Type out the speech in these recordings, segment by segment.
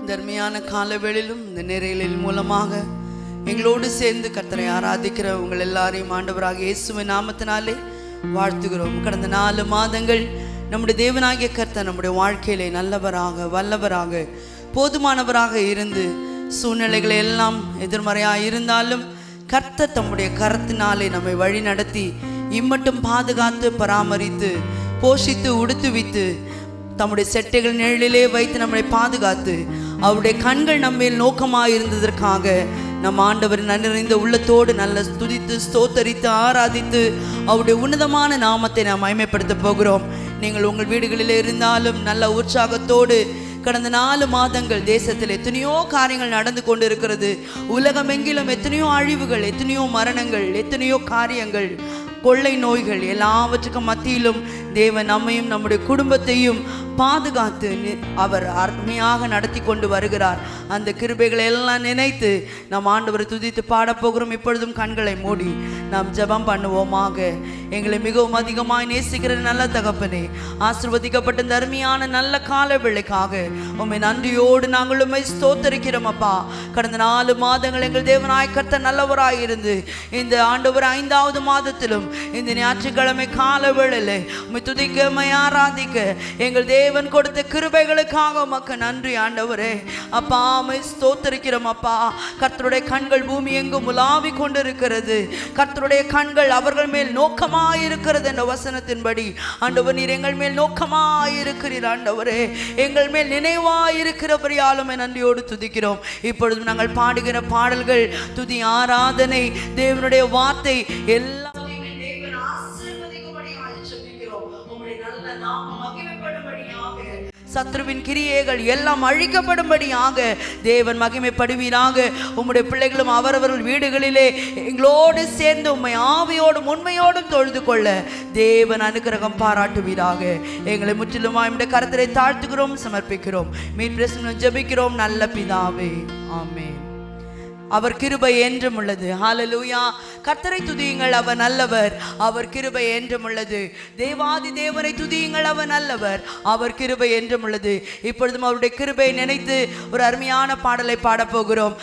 தர்மையான காலவேளையிலும் இந்த நேரங்களின் மூலமாக எங்களோடு சேர்ந்து கர்த்தரை ஆராதிக்கிற உங்கள் எல்லாரையும் ஆண்டவராக இயேசுவின் நாமத்தினாலே வாழ்த்துகிறோம். கடந்த 4 மாதங்கள் நம்முடைய தேவனாகிய கர்த்தர் நம்முடைய வாழ்க்கையிலே நல்லவராக வல்லவராக போதுமானவராக இருந்து சூழ்நிலைகளை எல்லாம் எதிர்மறையாக இருந்தாலும் கர்த்தர் தம்முடைய கரத்தினாலே நம்மை வழி நடத்தி இம்மட்டும் பாதுகாத்து பராமரித்து போஷித்து உடுத்துவித்து தம்முடைய செட்டைகள் நிழலிலே வைத்து நம்மை பாதுகாத்து அவருடைய கண்கள் நம்மேல் நோக்கமாக இருந்ததற்காக நம் ஆண்டவர் நன்றிந்த உள்ளத்தோடு நல்ல துதித்து ஸ்தோத்தரித்து ஆராதித்து அவருடைய உன்னதமான நாமத்தை நாம் மகிமைப்படுத்த போகிறோம். நீங்கள் உங்கள் வீடுகளில் இருந்தாலும் நல்ல உற்சாகத்தோடு கடந்த 4 மாதங்கள் தேசத்தில் எத்தனையோ காரியங்கள் நடந்து கொண்டு இருக்கிறது. உலகமெங்கிலும் எத்தனையோ அழிவுகள், எத்தனையோ மரணங்கள், எத்தனையோ காரியங்கள், கொள்ளை நோய்கள், எல்லாவற்றுக்கும் மத்தியிலும் தேவன் நம்மையும் நம்முடைய குடும்பத்தையும் பாதுகாத்து அவர் அருமையாக நடத்தி கொண்டு வருகிறார். அந்த கிருபைகளை எல்லாம் நினைத்து நாம் ஆண்டவரை துதித்து பாடப்போகிறோம். இப்பொழுதும் கண்களை மூடி நாம் ஜெபம் பண்ணுவோமாக. எங்களை மிகவும் அதிகமாய் நேசிக்கிற நல்ல தகப்பனே, ஆசீர்வதிக்கப்பட்ட இந்த அருமையான நல்ல கால வேளைக்காக உம்மை நன்றியோடு நாங்கள் உம்மை ஸ்தோத்தரிக்கிறோம் அப்பா. கடந்த 4 மாதங்கள் எங்கள் தேவனாய் கர்த்தர் நல்லவராய் இருந்து இந்த ஆண்டவர் 5வது மாதத்திலும் இந்த ஞாயிற்றுக்கிழமை கால வேளையிலே உம்மை துதிக்க உம்மை ஆராதிக்க எங்கள் தேவன் கொடுத்த கிருபைகளுக்காக உமக்கு நன்றி ஆண்டவரே. அப்பா உம்மை ஸ்தோத்தரிக்கிறோம் அப்பா. கர்த்தருடைய கண்கள் பூமி எங்கும் உலாவி கொண்டிருக்கிறது. கர்த்தருடைய கண்கள் அவர்கள் மேல் நோக்கமாயிருக்கிறது என்ற வசனத்தின்படி ஆண்டவர் நீர் எங்கள் மேல் நோக்கமாயிருக்கிறீர் ஆண்டவரே. எங்கள் மேல் நினைவாயிருக்கிறபடியாலுமே நன்றியோடு துதிக்கிறோம். இப்பொழுதும் நாங்கள் பாடுகிற பாடல்கள், துதி, ஆராதனை, தேவனுடைய வார்த்தை எல்லாம் சத்ருவின் கிரியைகள் எல்லாம் அழிக்கப்படும்படியாக தேவன் மகிமைப்படுவீராக. உம்முடைய பிள்ளைகளும் அவரவர்கள் வீடுகளிலே எங்களோடு சேர்ந்து உம்மை ஆவியோடும் உண்மையோடும் தொழுது கொள்ள தேவன் அனுக்கிரகம் பாராட்டுவீராக. எங்களை முற்றிலுமாய் உம்முடைய கரத்திலே தாழ்த்துகிறோம், சமர்ப்பிக்கிறோம், மீட்பு ஜெபிக்கிறோம் நல்ல பிதாவே, ஆமென். அவர் கிருபை என்றும் உள்ளது. ஹல்லேலூயா. கர்த்தரை துதியுங்கள், அவர் நல்லவர், அவர் கிருபை என்றும் உள்ளது. தேவாதி தேவனை துதியுங்கள், அவர் நல்லவர், அவர் கிருபை என்றும் உள்ளது. இப்பொழுதும் அவருடைய கிருபை நினைத்து ஒரு அருமையான பாடலை பாடப்போகிறோம்.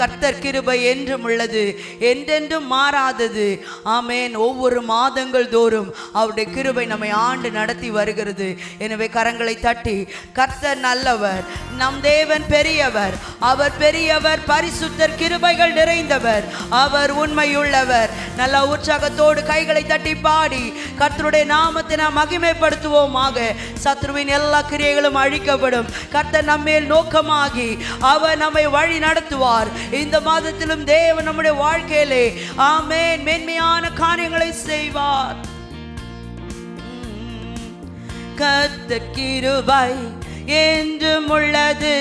கர்த்தர் கிருபை என்றும் உள்ளது, என்றென்றும் மாறாதது. ஆமேன். ஒவ்வொரு மாதங்கள் தோறும் அவருடைய கிருபை நம்மை ஆண்டு நடத்தி வருகிறது. எனவே கரங்களை தட்டி கர்த்தர் நல்லவர், நம் தேவன் பெரியவர், அவர் பெரியவர், பரிசுத்தர், கிருபைகள் நிறைந்தவர், அவர் உண்மையுள்ளவர். நல்ல உற்சாகத்தோடு கைகளை தட்டி பாடி கர்த்தருடைய நாமத்தை நாம் மகிமைப்படுத்துவோமாக. சத்ருவின் எல்லா கிரியைகளும் அழிக்கப்படும். கர்த்தர் நம்மேல் நோக்கமாகி அவர் நம்மை வழி நடத்துவார். இந்த மாதத்திலும் தேவன் நம்முடைய வாழ்க்கையிலே ஆமென் மேன்மையான காரியங்களை செய்வார். கர்த்தர் கிருபை என்றும் உள்ளது,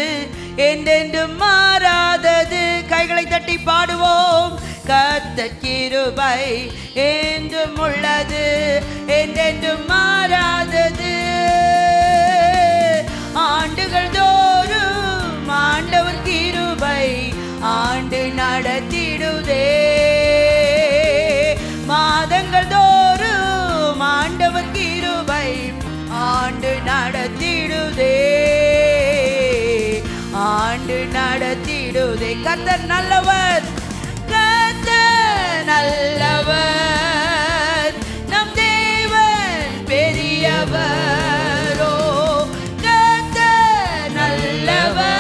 என்றென்றும் மாறாதது. கைகளை தட்டி பாடுவோம். கர்த்தர் கிருபை என்றும் உள்ளது, என்றென்றும் மாறாதது. ஆண்டுகள் தோறும் ஆண்டவர் கிருபை ஆண்டு நடத்திடுதே. மாதங்கள் தோறும் ஆண்டவர் கிருபை ஆண்டு நடத்திடுதே, ஆண்டு நடத்திடுதே. கர்த்தர் நல்லவர், கர்த்தர் நல்லவர், நம் தேவன் பெரியவர். ஓ கர்த்தர் நல்லவர்,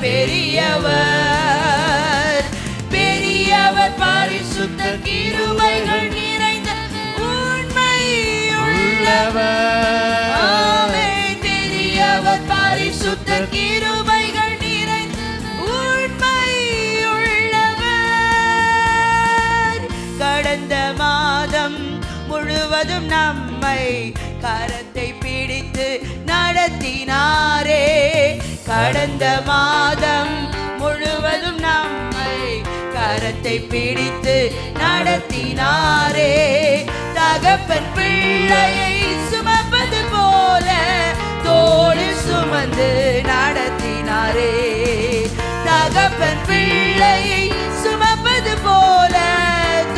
பெரியவர், பெரியவர், பரிசுத்த கிருபைகள் நிறைந்த உண்மை உள்ளவர். ஆமென். பெரியவர், பரிசுத்த கிருபைகள் நிறைந்த உண்மை உள்ளவர். கடந்த மாதம் முழுவதும் நம்மை கரத்தை பிடித்து நடத்தினாரே. கடந்த மாதம் முழுவதும் நம்மை கரத்தை பிடித்து நடத்தினாரே. தகப்பன் பிள்ளையை சுமப்பது போல தோளில் சுமந்து நடத்தினாரே. தகப்பன் பிள்ளையை சுமப்பது போல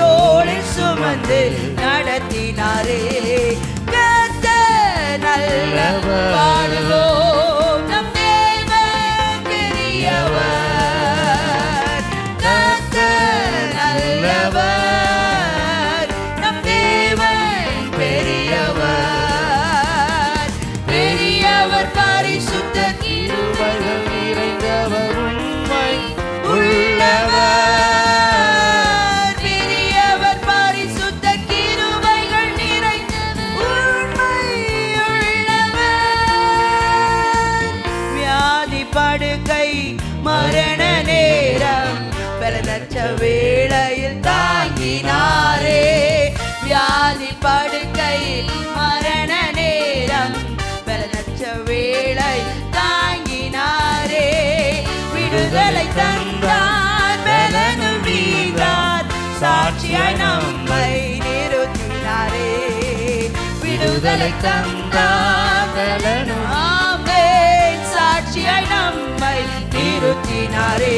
தோளில் சுமந்து நடத்தினாரே. கர்த்தர் நல்லவர், படுக்கை மரண நேரம் பலனற்ற வேளையில் தாங்கினாரே. வியாதி படுக்கையில் மரண நேரம் பலனற்ற வேளை தாங்கினாரே. விடுதலை தந்தார் பலனும் வீழ்ந்தார் சாட்சியாய் நம்மை நிறுத்தினாரே. விடுதலை தந்தார் பலனும் ஆமென் சாட்சியாய் நம்மை நிறுத்தினாரே.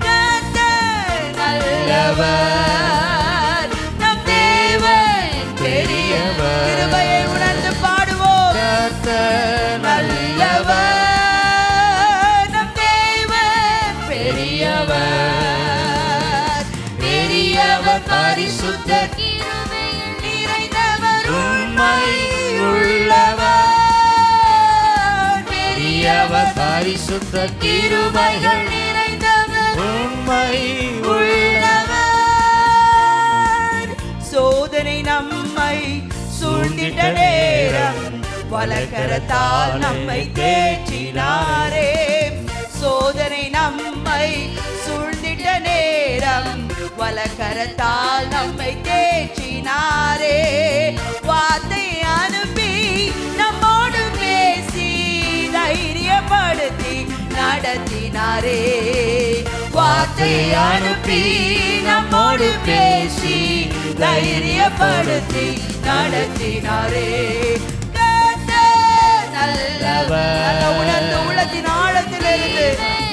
கர்த்தர் நல்லவர், நம் தேவன் பெரியவர். கிருபையை உணர்ந்து பாடுவோம். கர்த்தர் நல்லவர், நம் தேவன் பெரியவர். பெரியவர் பரிசுத்தர் கிருபையில் நிறைந்தவர் உண்மை உள்ளவர். பெரியவர் பரிசுத்தர் கிருபைகள் நிறைந்தவர் உண்மை உள்ளவர். சோதனை நம்மை சூழ்ந்திட்ட நேரம் வலக்கரத்தால் நம்மை தேற்றினாரே. சோதனை நம்மை சூழ்ந்திட்ட நேரம் வலக்கரத்தால் நம்மை தேற்றினாரே. வார்த்தை அனுப்பி நம்மோடு பேசி தைரியப்படுத்தி நடத்தினாரே. வார்த்தை அனுப்பி நம்மோடு பேசி தைரியப்படுத்தி நடத்தினாரே. நல்லவர் உணர்ந்து உள்ளத்தின் ஆழத்திலிருந்து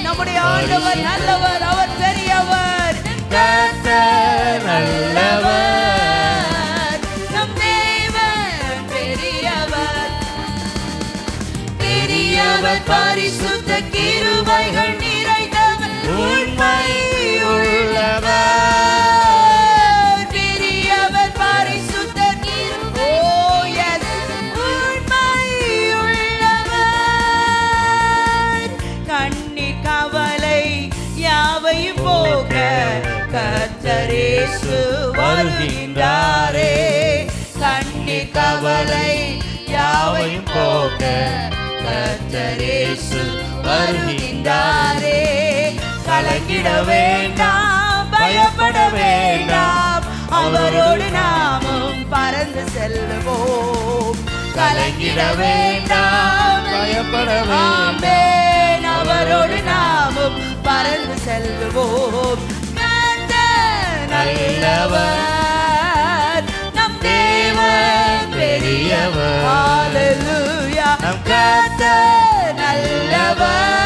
நம்முடைய ஆண்டவர் நல்லவர், அவர் பெரியவர். கர்த்தர் நல்லவர், நம் தேவன் பெரியவர். பெரியவர் பரிசுத்த கிருபைகள் நிறைந்தவர் உண்மை உள்ளவர். பெரியவர் பரிசுத்த கிருபை உண்மை உள்ளவர். கண்ணீர் கவலை யாவையும் போக கர்த்தர் இயேசு வருகின்றாரே. கண்ணீர் கவலை யாவையும் போக கர்த்தர் இயேசு வருகின்றாரே. கலங்கிட வேண்டாம், பயப்பட வேண்டாம், அவரோடு நாமும் பறந்து செல்வோம். கலங்கிட வேண்டாம், பயப்பட வேண்டாம், அவரோடு நாமும் பறந்து செல்வோம். கர்த்தர் நல்லவர், நம் தேவன் பெரியவர். ஹல்லேலூயா. நம் கர்த்தர் நல்லவர்,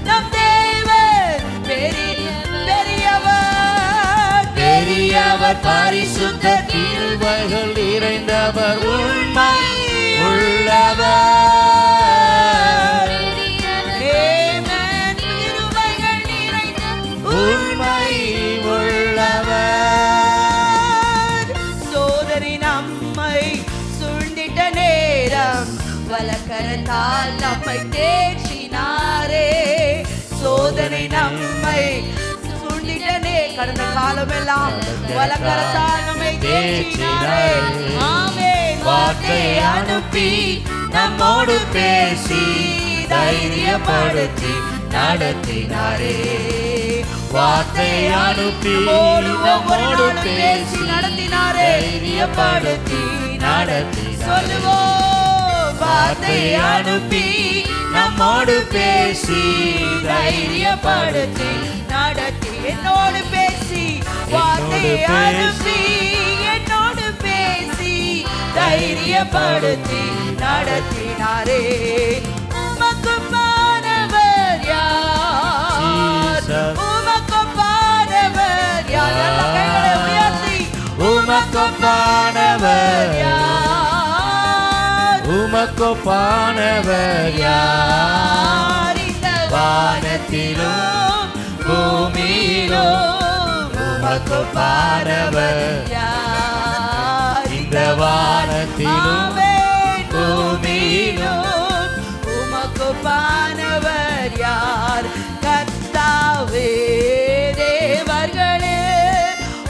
நம் தேவன் பெரியவர். பெரியவர் பரிசுத்த கிருபைகள் நிறைந்தவர் உண்மை உள்ளவர். உண்மை உள்ளவர். சோதனை நம்மை சூழ்ந்திட்ட நேரம் வலக்கரத்தால் நம்மை தேற்றினாரே. சோதனை நம்மை சூழ்ந்திட்ட கடந்த காலமெல்லாம் வலக்கரத்தால் நம்மை தேற்றினாரே. ஆமென். வார்த்தை அனுப்பி நம்மோடு பேசி தைரியப்படுத்தி நடத்தினாரே. வார்த்தை அனுப்பி நம்மோடு பேசி நடத்தினாரே. தைரியப்படுத்தி நடத்தி சொல்லுவோம். வார்த்தை அனுப்பி நம்மோடு பேசி தைரியப்படுத்தி நடத்தி என்னோடு பேசி வார்த்தை அனுப்பி என்னோடு பேசி தைரியப்படுத்தி நடத்தினாரே. உமக்கு பானவர் யார்? உமக்கு பானவர் யார்? நல்ல கைகளை உயர்த்தி உமக்கு பானவர் யார்? உமக்கு பானவர் யார்? இந்த வானத்திலும் பூமியிலும் உமக்கு பானவர் யார்? இந்த வானத்திலும் பூமியிலும் உமக்கு பானவர் யார்? கர்த்தாவே தேவர்களே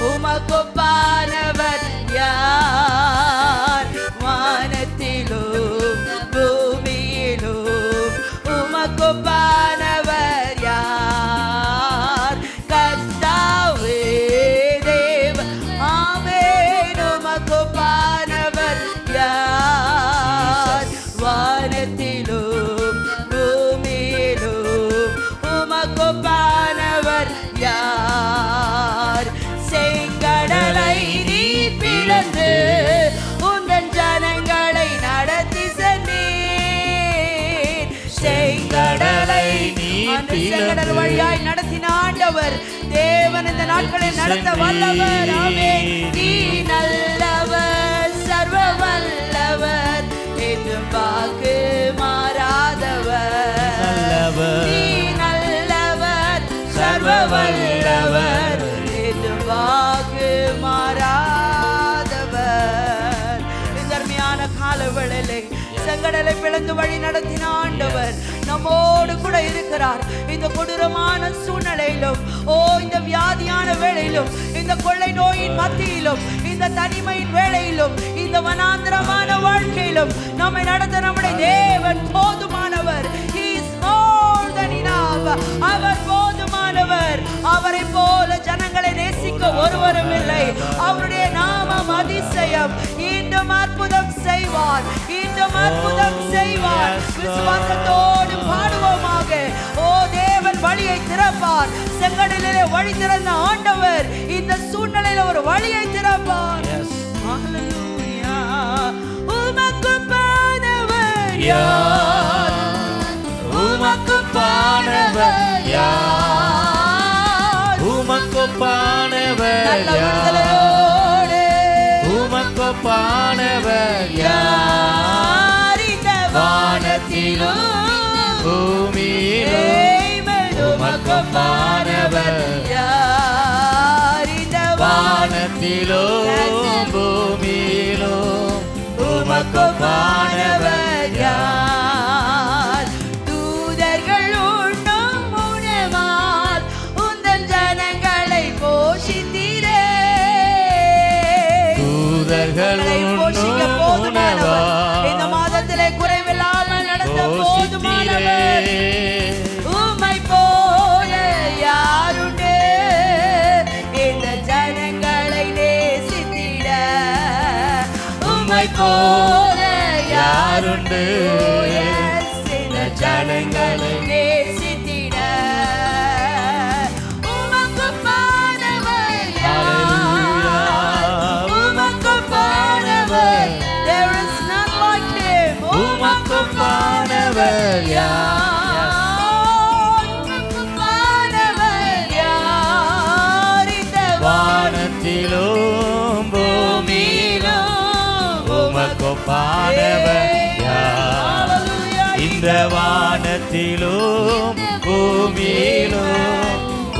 உமக்கு பானவர் யார்? வானத்திலும் பூமியிலும் உமக்கு ஒப்பானவர் யார்? கர்த்தாவே தேவ ஆமென். உமக்கு ஒப்பானவர் யார்? வானத்திலும் பூமியிலும் உமக்கு ஒப்பானவர் யார்? செங்கடலை நீ பிளந்து உந்தன் ஜனங்களை நடத்தி சென்றீர். செங்கடலை செங்கடல் வழியாய் நடத்தின ஆண்டவர் தேவன் இந்த நாட்களை நடத்த வல்லவர். ஆமென். நீ நல்லவர், சர்வ வல்லவர், என்றும் வாக்கு மாறாதவர். நீ நல்லவர், சர்வ வல்லவர், என்றும் வாக்கு மாறாதவர். இந்த அருமையான காலவேளையிலே செங்கடலை பிளந்து வழி நடத்தின ஆண்டவர் நம்மோடு கூட இருக்கிறார். இந்த கொடூரமான சூழ்நிலையிலும், இந்த வியாதியான வேளையிலும், இந்த கொள்ளை நோயின் மத்தியிலும், இந்த தனிமையின் வேளையிலும், இந்த வனாந்திரமான வாழ்க்கையிலும் நம்மை நடத்த நம்முடைய தேவன் போதுமானவர். He is more than enough. அவர் போதுமானவர். அவரை போல ஜனங்களை நேசிக்க ஒருவரும் இல்லை. அவருடைய நாமம் அதிசயம். இன்னும் அற்புதம் செய்வார், இன்னும் அற்புதம் செய்வார். விசுவாசத்தோடு பாடுவோமாக. தேவன் வழியை திறப்பார். செங்கடலிலே வழி திறந்த ஆண்டவர் இந்த சூழ்நிலையில ஒரு வழியை திறப்பார். ஹல்லேலூயா. உமக்கு பானவர் யார்? உமக்கு பானவர் யார்? உமக்கு பானவர் யார்? உமக்கு பானவர் யார்? இந்த வானத்திலும் பூமியிலும் உமக்கு பானவர் யார்? இந்த வானத்திலும் பூமியிலும் உமக்கு பானவர் யார்? தூதர்கள் உண்ணும் உணவால் உந்தன் ஜனங்களை போஷித்தீரே. தூதர்களை போஷிக்க போதுமானவர். இந்த மாதத்திலே குறைவில்லாமல் நடத்த போதுமானவர். உம்மை போல யாருண்டு இந்த ஜனங்களை நேசித்திட? உம்மை போல யாருண்டு இந்த ஜனங்களை நேசித்திட? உமக்கு பானவர் யார்? உமக்கு பானவர். There is none like him. உமக்கு பானவர் யார்? உமக்கு பானவர் யார்? இந்த வானத்திலும் பூமியிலும் உமக்கு பானவர் யார்? இந்த வானத்திலும் பூமியிலும்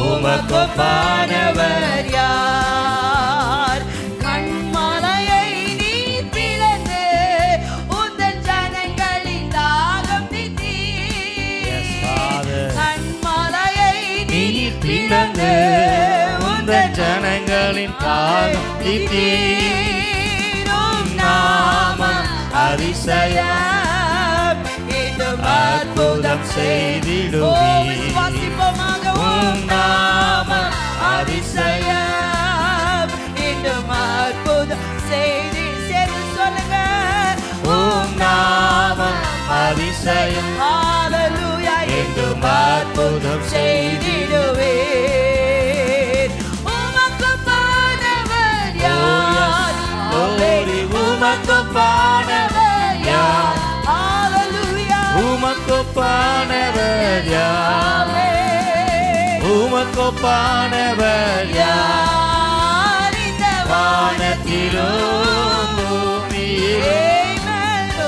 உமக்கு பானவர் யார்? கண்மலையை நீ பிளந்து உந்தன் ஜனங்களின் தாகம் தீர்த்தீர். கண்மலையை நீ பிளந்து உந்தன் ஜனங்களின் தாகம் தீர்த்தீர். நாமம் அதிசயம் அற்புதம் செய்திடுவீர். விசுவாசிப்போமாக. உம் நாமம் அதிசயம் இன்னும் அற்புதம் செய்தி. சேர்ந்து சொல்லுங்க. உம் நாமம் அதிசயம் ஹல்லேலூயா. இன்னும் அற்புதம் செய்திடுவீர். உமக்கு பானவர் யார்? உமக்கு பானவர் யார்? ஹல்லேலூயா. உமக்கு பானவர் யார்? உமக்கு பானவர் யார்? இந்த வானத்திலும் பூமியிலும்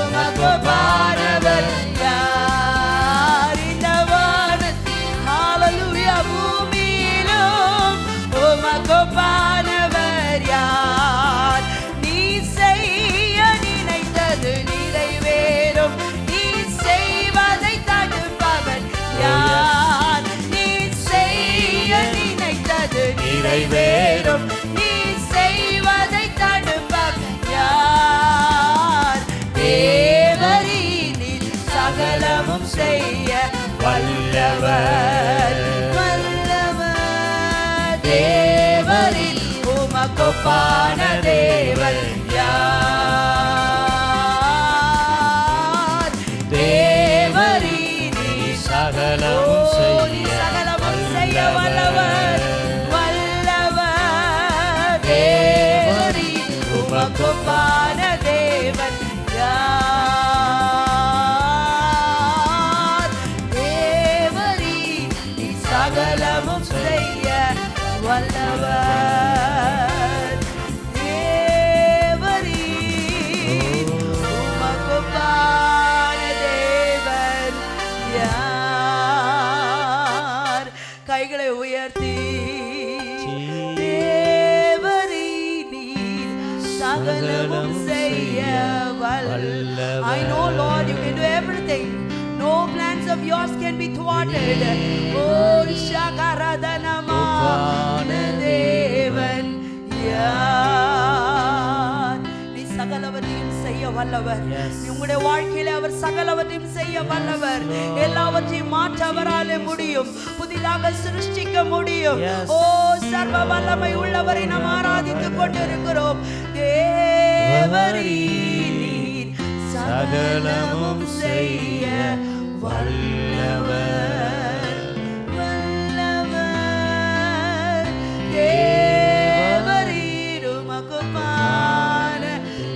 உமக்கு பானவர் யார்? இந்த வானத்தில் ஹல்லேலூயா. பூமியிலும் உமக்கு பானவர் யார்? நீ செய்ய நினைத்தது நிறைவேறும். நீ செய்வதை தடுப்பவன் யார்? நீ செய்ய நினைத்தது நிறைவேறும். நீ செய்வதை தடுப்பவன் யார்? தேவரீனில் சகலமும் செய்ய வல்ல வல்லவர் வல்லவர் தேவரில் உமக்கொப்பான தேவன் யார்? தேவரில் நீ சகலமும் செய்ய வல்லவர் வல்லவர் தேவரில் உமக்கொப்பான தேவன் யார்? தேவரில் நீ சகலமும் செய்ய வல்லவர் தேவரில் உமக்கொப்பான தேவன் யார்? கைகளை உயர்த்தி தேவரில் நீ சகலமும் செய்ய வல்லவர். I know Lord you can do everything. No plans of yours can be thwarted. Oh Shakaradhanamana தேவன் யார்? நீ சகலவற்றையும் செய்ய வல்லவர். உங்களுடைய வாழ்க்கையில அவர் சகலவற்றையும் செய்ய வல்லவர். எல்லாவற்றையும் மாற்ற அவராலே முடியும். புதிதாக சிருஷ்டிக்க முடியும். ஓ சர்வ வல்லமை உள்ளவரை நாம் ஆராதித்துக் கொண்டிருக்கிறோம். தேவரீர் சகலமும் செய்ய வல்லவர் வல்லவர் தேவரீர் உமக்குமான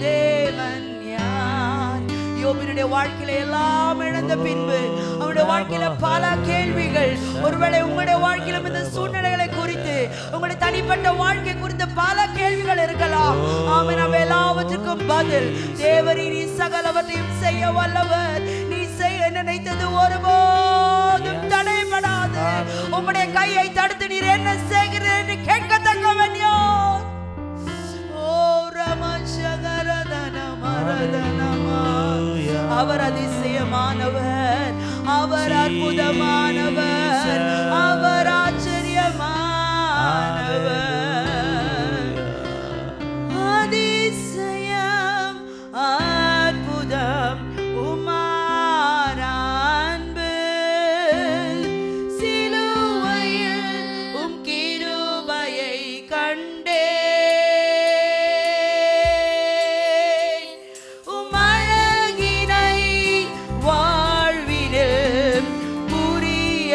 தேவன் யார்? யோபினுடைய வாழ்க்கையில எல்லாம் இழந்த பின்பு அவருடைய வாழ்க்கையில பல கேள்விகள், ஒருவேளை உங்களுடைய வாழ்க்கையிலும் இந்த சூழ்நிலைகளை குறித்து உங்களுடைய தனிப்பட்ட வாழ்க்கை குறித்த பல கேள்விகள் இருக்கலாம். ஆமென். அவை எல்லாவற்றுக்கும் பதில் தேவரீர் நீ சகலவற்றையும் செய்ய வல்லவர். நீ செய்ய நினைத்தது ஒருபோதும் தடைபடாது. உம்முடைய கையை தடுத்து நீர் என்ன செய்கிறீர் என்று கேட்கத்தக்கவன் யார்? ஓ ரமசகரதனமரதனமா. அவர் அதிசயமானவர், அவர் அற்புதமானவர், அவர் ஆச்சரியமானவர். அதிசயம் அற்புதம் உம்மார் அன்பு, சிலுவையில் உம் கிருபையை கண்டேன். உம் அழகினை வாழ்வினில் புரிய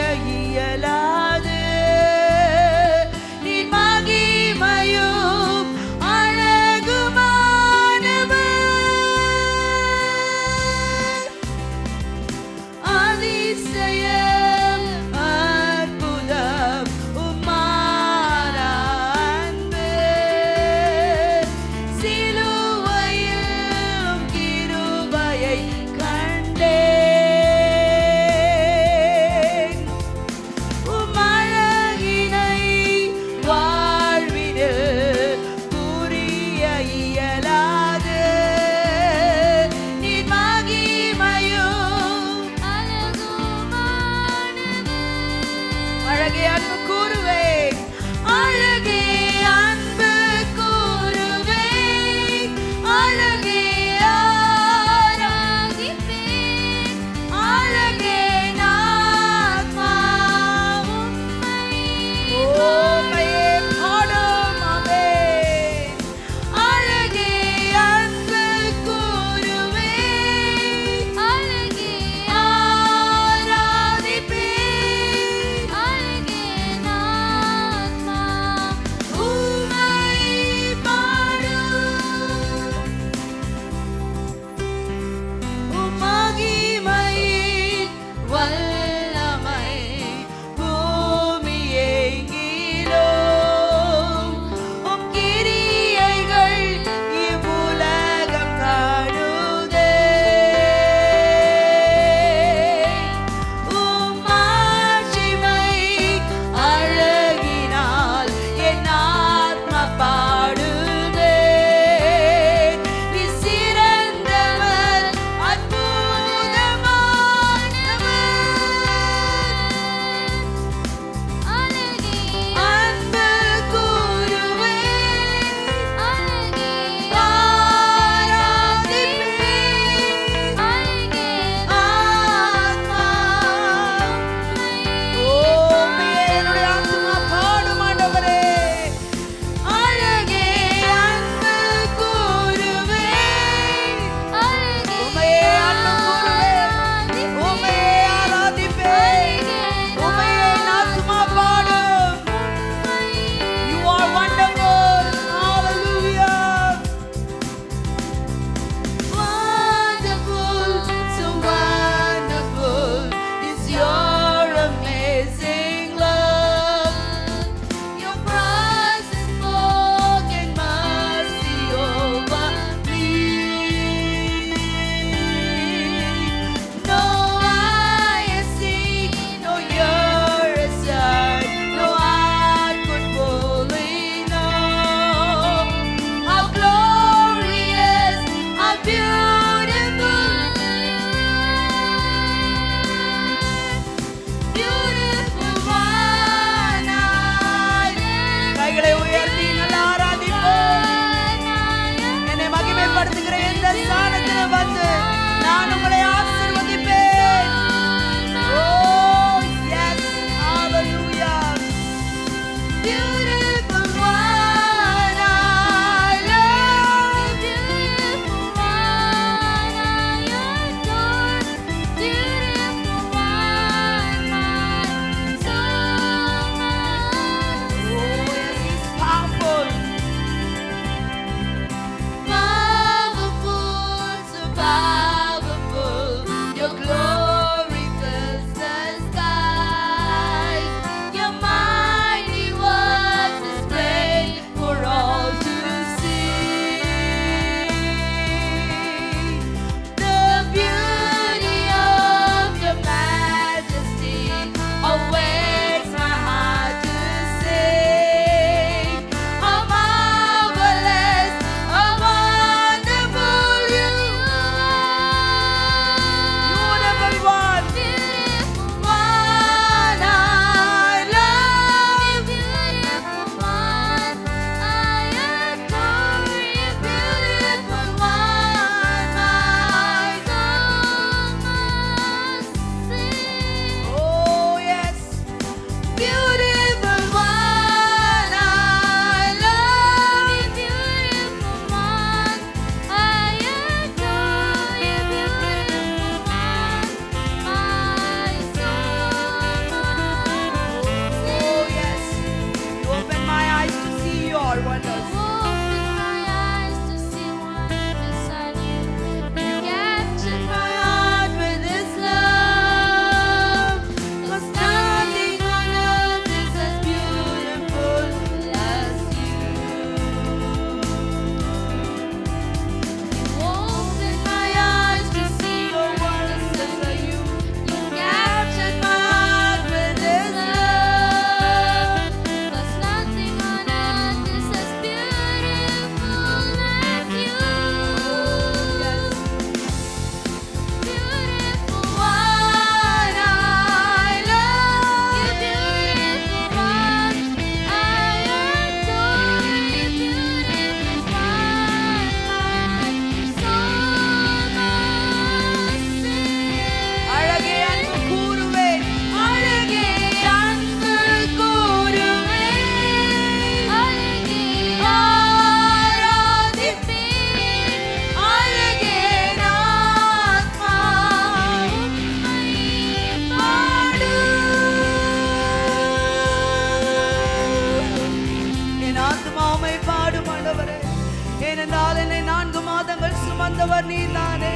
வந்தவர் நீதானே,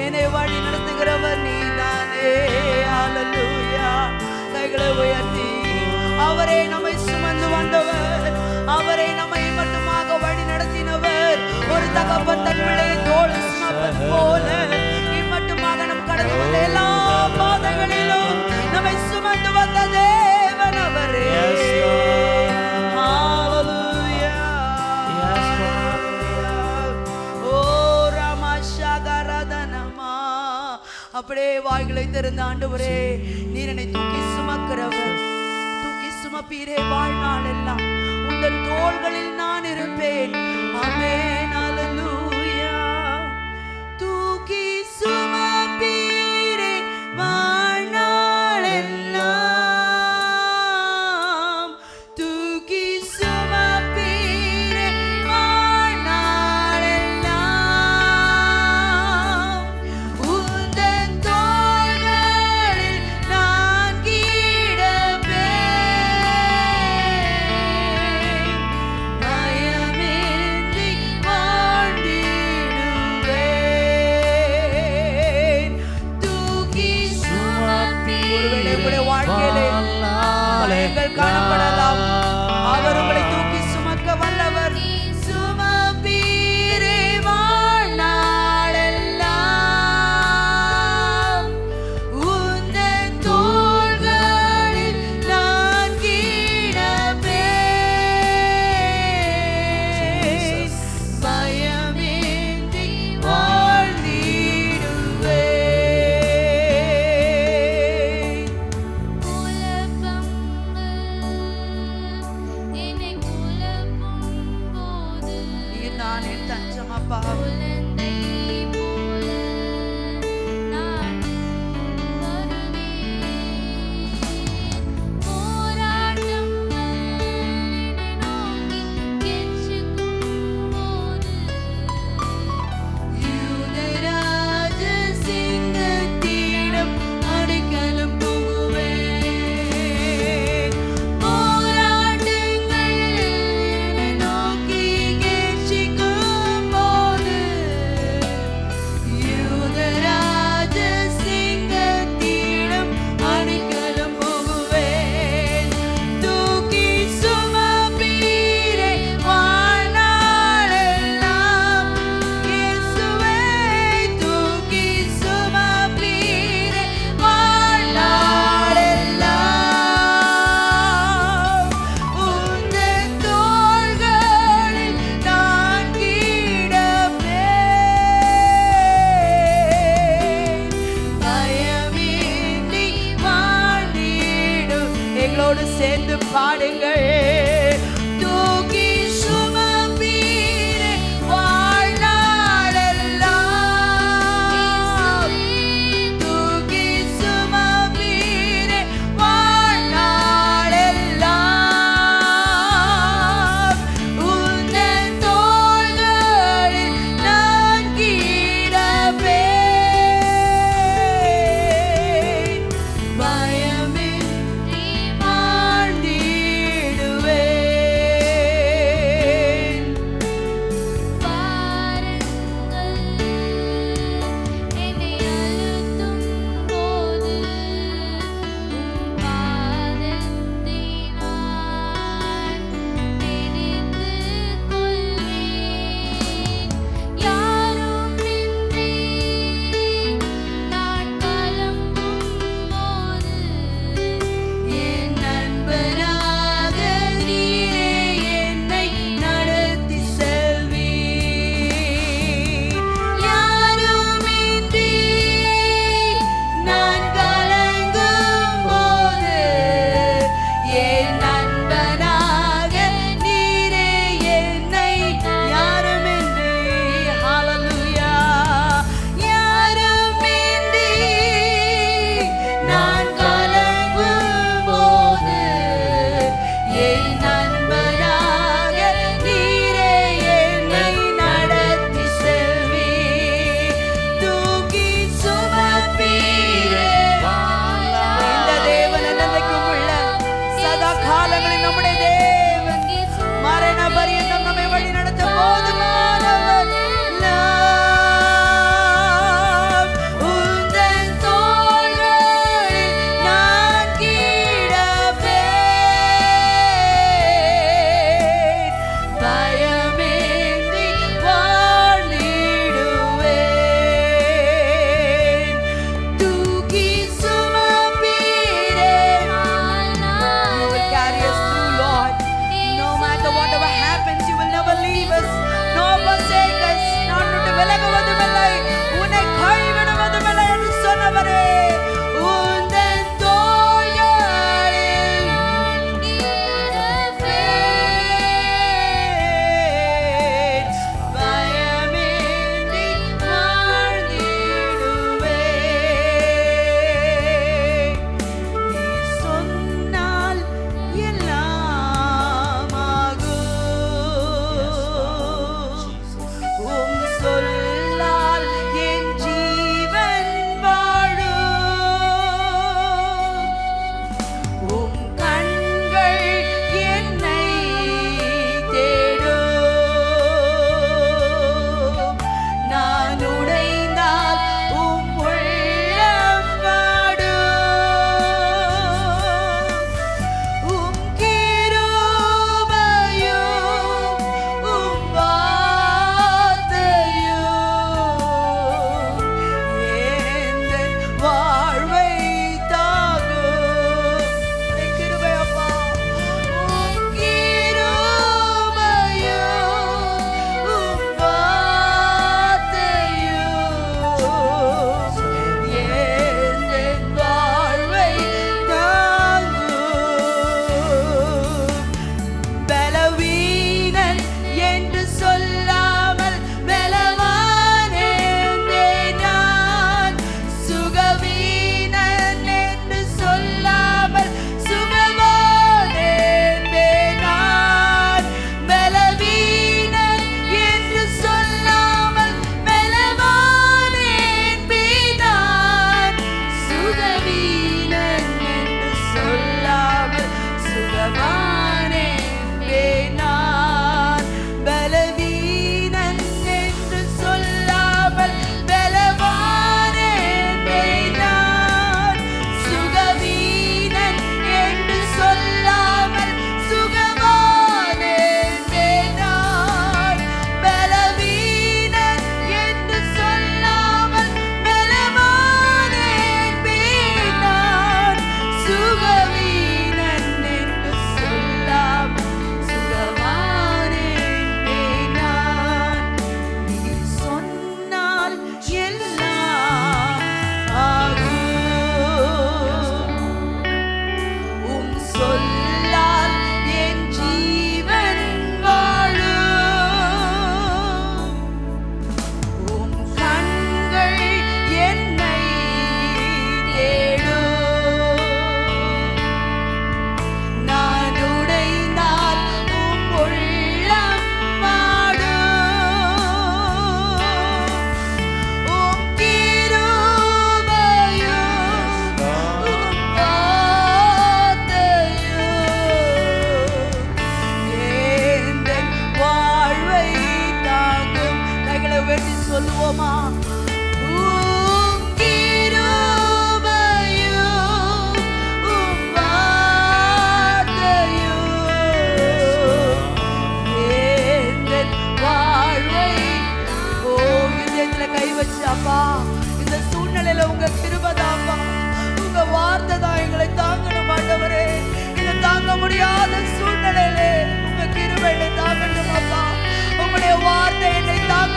என்னை வழி நடத்துகிறவர் நீதானே. ஹல்லேலூயா. கைகளை உயர்த்தி அவரே நம்மை சுமந்து வந்தவர், அவரே நம்மை மட்டுமாக வழி நடத்தினவர். ஒரு தகப்பன் தன் பிள்ளையை தோள் சுமப்பது போல இம்மட்டுமாக நம் கடந்து வந்த எல்லா பாதைகளிலும் நம்மை சுமந்து வந்த தேவன் அவரே. ஹல்லேலூயா. ஓ ரமஷகரதனமா. அப்படியே வாய்களை திறந்த ஆண்டவரே, நீர் என்னை தூக்கி சுமக்கிறவர், தூக்கி சுமப்பீரே. வாழ்நாள் எல்லாம் உங்கள் தோள்களில் நான் இருப்பேன். ஆமென். ஹல்லேலூயா. தூக்கி சுமப்பீரே வாழ்நாள் எல்லாம், தூக்கி சுமப்பீரே வாழ்நாள் எல்லாம். உந்தன் தோள்களில் நான் கிடப்பேன், பயமின்றி வாழ்ந்திடுவேன். தூக்கி சுமப்பீரே. ஒருவேளை உங்களுடைய வாழ்க்கையிலே பயங்கள் காணப்படலாம், அவர் உங்களை தூக்கி சுமக்க வல்லவர். சுமப்பீரே வாழ்நாள் எல்லாம், உந்தன் தோள்களில் நான் கிடப்பேன், பயமின்றி வாழ்ந்திடுவேன். நீர் தான் என் தஞ்சம் அப்பா. யூதராஜ சிங்கத்திடம் அடைக்கலம் புகுவேன். போராட்டங்கள் என்னை நோக்கி கெர்ச்சிக்கும் போது, யூதராஜ சிங்கத்திடம் அடைக்கலம் புகுவேன். தூக்கி சுமப்பீரே வாழ்நாள் எல்லாம், இயேசுவே தூக்கி சுமப்பீரே வாழ்நாள் எல்லாம். உந்தன் தோள்களில் நான் கிடப்பேன், பயமின்றி வாழ்ந்திடும். எங்களோடு சேர்ந்து பாடுங்கள். தூக்கி சுமப்பீரே வாழ்நாள் எல்லாம், தூக்கி சுமப்பீரே வாழ்நாள் எல்லாம். உந்தன் தோள்களில் நான் கிடப்பேன், பயமின்றி வாழ்ந்திடுவேன்.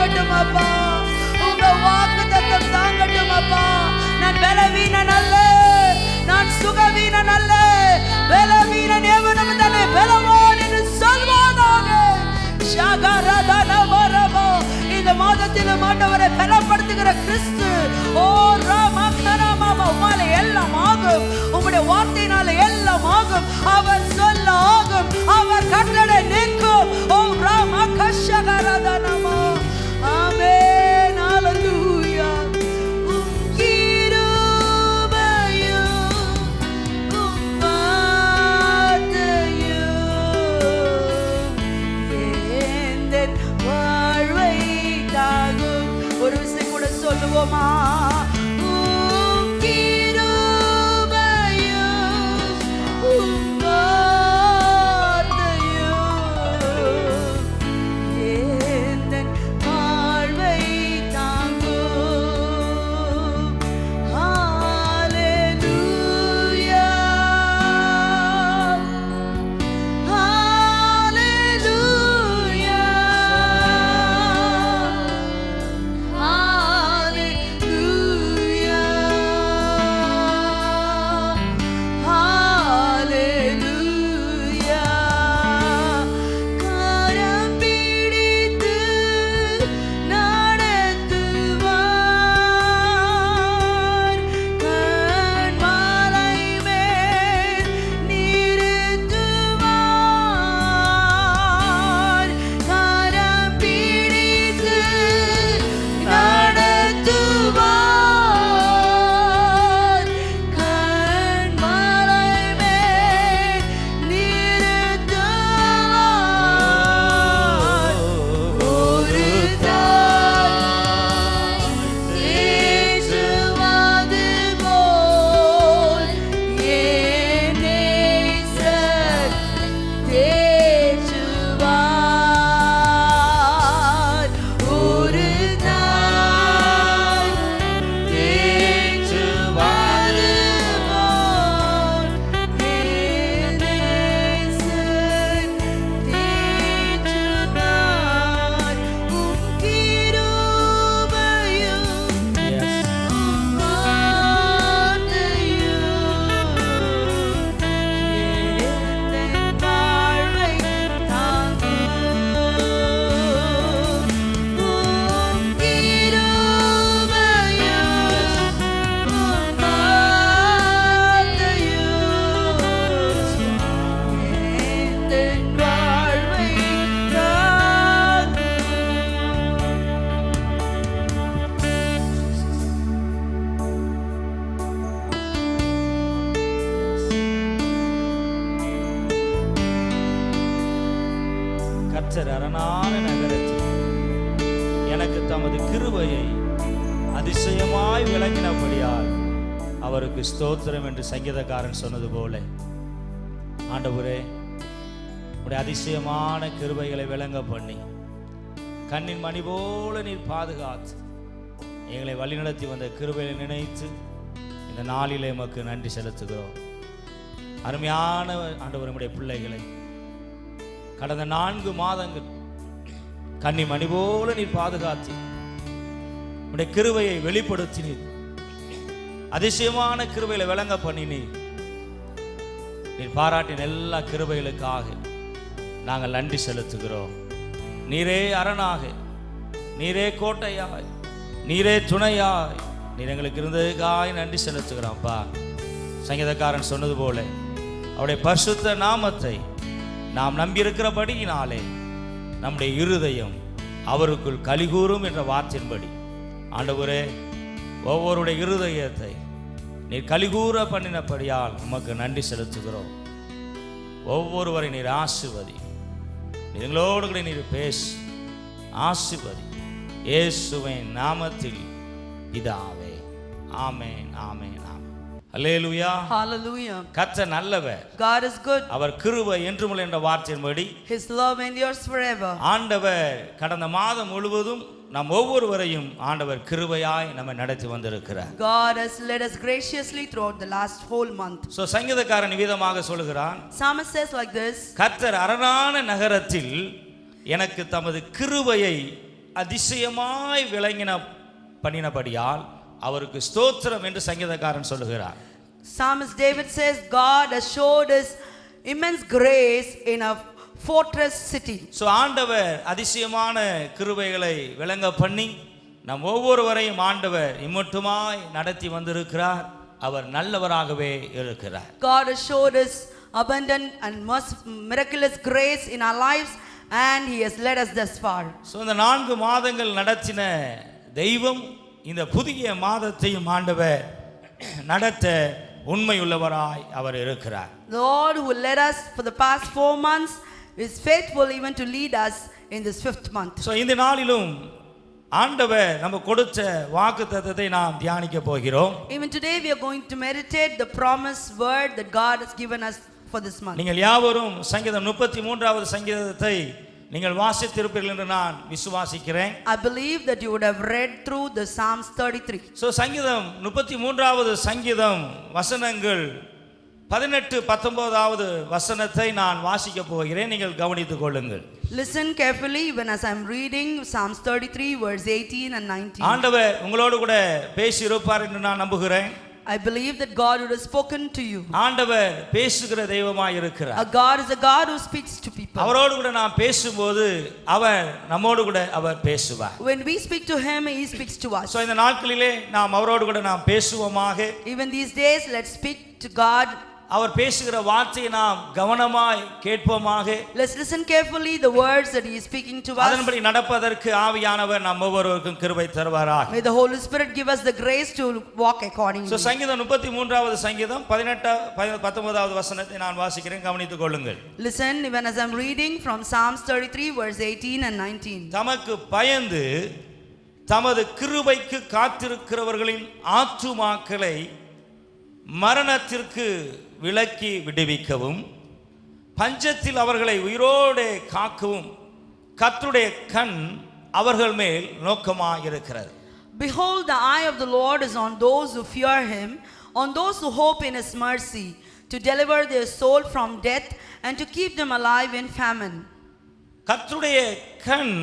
தாங்கட்டும் அப்பா, உங்க வாக்குத்தத்தம் தாங்கட்டும் அப்பா. நான் பலவீனன் அல்ல, நான் சுகவீனன் அல்ல, பலவீனன் எவனும் தானே பலவான் என்று சொல்வானாக. இந்த மாதத்திலும் ஆண்டவரை பலப்படுத்துகிற கிறிஸ்து, ஓ ராமகரமா, உமால எல்லாம் ஆகும், உங்களுடைய வார்த்தையினால எல்லாம் ஆகும். அவர் சொல்ல ஆகும், அவர் கட்டளை நிற்கும். ஓ ராமகஷகரதனமா. ஆமென். ஹalleluya. ஒரு விஷயம் கூட சொல்லுவோமா? கர்த்தர் அரணான நகரத்தில் எனக்கு தமது கிருபையை அதிசயமாய் விளங்கினபடியால் அவருக்கு ஸ்தோத்திரம் என்று சங்கீதக்காரன் சொன்னது போல, ஆண்டவரே உடைய அதிசயமான கிருபைகளை விளங்க பண்ணி கண்ணின் மணி போல நீர் பாதுகாத்து எங்களை வழிநடத்தி வந்த கிருபையை நினைத்து இந்த நாளிலே எமக்கு நன்றி செலுத்துகிறோம். அருமையான ஆண்டவர், நம்முடைய பிள்ளைகளை கடந்த 4 மாதங்கள் கன்னி மணி போல நீர் பாதுகாத்து உடைய கிருபையை வெளிப்படுத்தினீர். அதிசயமான கிருபைகளை விளங்க பண்ணினீர். நீர் பாராட்டின எல்லா கிருபைகளுக்காக நாங்கள் நன்றி செலுத்துகிறோம். நீரே அரணாக, நீரே கோட்டையாய், நீரே துணையாய் நீர் எங்களுக்கு இருந்ததுக்காக நன்றி செலுத்துகிறோம்ப்பா. சங்கீதக்காரன் சொன்னது போல அவருடைய பரிசுத்த நாமத்தை நாம் நம்பியிருக்கிறபடியினாலே நம்முடைய இருதயம் அவருக்குள் கலிகூறும் என்ற வார்த்தையின்படி, ஆண்டவரே ஒவ்வொருடைய இருதயத்தை நீர் கலிகூற பண்ணினபடியால் உமக்கு நன்றி செலுத்துகிறோம். ஒவ்வொருவரை நீர் ஆசீர்வதி, நீர் எங்களோடு கூட நீர் பேசு, ஆசீர்வதி. இயேசுவின் நாமத்தில் பிதாவே, ஆமென், ஆமென், ஆமென். அல்லேலூயா, ஹalleluya. கர்த்தர் நல்லவர், God is good. அவர் கிருபை என்றுமுள்ள என்ற வார்த்தையின்படி His love endures forever. ஆண்டவர் கடந்த மாதம் முழுவதும் நம் ஒவ்வொருவரையும் ஆண்டவர் கிருபையாய் நம்மை நடத்தி வந்திருக்கிறார். God has led us graciously throughout the last whole month. So சங்கீதக்காரன் விதமாக சொல்கிறான், Psalmist says like this, கர்த்தர் அரணான நகரத்தில் எனக்கு தமது கிருபையை அதிசயமாய் விளங்கின பண்ணினபடியால் அவருக்கு ஸ்தோத்திரம் என்று சங்கீதக்காரன் சொல்லுகிறார். Psalmist David says, God has showed his immense grace in a fortress city. So ஆண்டவர் அதிசயமான கிருபைகளை விளங்க பண்ணி நம் ஒவ்வொருவரையும் ஆண்டவர் இம்மட்டுமாய் நடத்தி வந்திருக்கிறார். அவர் நல்லவராகவே இருக்கிறார். God has showed his abundant and miraculous grace in our lives and he has led us thus far. So இந்த 4 மாதங்கள் நடத்தின தெய்வம் இந்த புதிய மாதத்தையும் ஆண்டவர் நடத்த உண்மையுள்ளவராய் அவர் இருக்கிறார். The Lord who led us for the past 4 months is faithful even to lead us in this 5th month. So இந்த நாளிலும் ஆண்டவர் நம்ம கொடுத்த வாக்குத்தத்தத்தை நாம் தியானிக்க போகிறோம். Even today we are going to meditate the promised word that God has given us for this month. நீங்கள் யாவரும் சங்கீதம் 33வது சங்கீதத்தை நீங்கள் வாசித்திருப்பீர்கள் என்று நான் விசுவாசிக்கிறேன். I believe that you would have read through the Psalms 33. So சங்கீதம் 33வது சங்கீதம் வசனங்கள் 18-19வது வசனத்தை நான் வாசிக்க போகிறேன். நீங்கள் கவனித்துக் கொள்ளுங்கள். Listen carefully when as I'm reading Psalms 33 verse 18 and 19. ஆண்டவர் உங்களோடு கூட பேசி இருப்பார் என்று நான் நம்புகிறேன். I believe that God would have spoken to you. ஆண்டவர் பேசுகிற தெய்வமாய் இருக்கிறார். A God is a God who speaks to people. அவரோடு கூட நாம் பேசும்போது அவர் நம்மோடு கூட அவர் பேசுவார். When we speak to him, he speaks to us. So இந்த நாட்களிலே நாம் அவரோடு கூட நாம் பேசுவோமாக. Even these days, let's speak to God. அவர் பேசுகிற வார்த்தையை நாம் கவனமாய் கேட்போமாக. Let's listen carefully the words that he is speaking to us. அதன்படி நடப்பதற்கு ஆவியானவர் நம் ஒவ்வொருவருக்கும் கிருபை தருவாராக. May the Holy Spirit give us the grace to walk accordingly. So சங்கீதம் 33வது சங்கீதம் 18-19வது வசனத்தை நான் வாசிக்கிறேன். கவனித்துக் கொள்ளுங்கள். Listen even as I'm reading from Psalms 33 verse 18 and 19. தமக்கு பயந்து தமது கிருபைக்கு காத்திருக்கிறவர்களின் ஆத்துமாக்களை மரணத்திற்கு விலக்கி விடுவிக்கவும் பஞ்சத்தில் அவர்களை உயிரோடு காக்கவும் கர்த்தருடைய கண் அவர்கள் மேல் நோக்கமாயிருக்கிறது. Behold, the eye of the Lord is on those who fear him, on those who hope in his mercy, to deliver their soul from death and to keep them alive in famine. கர்த்தருடைய கண்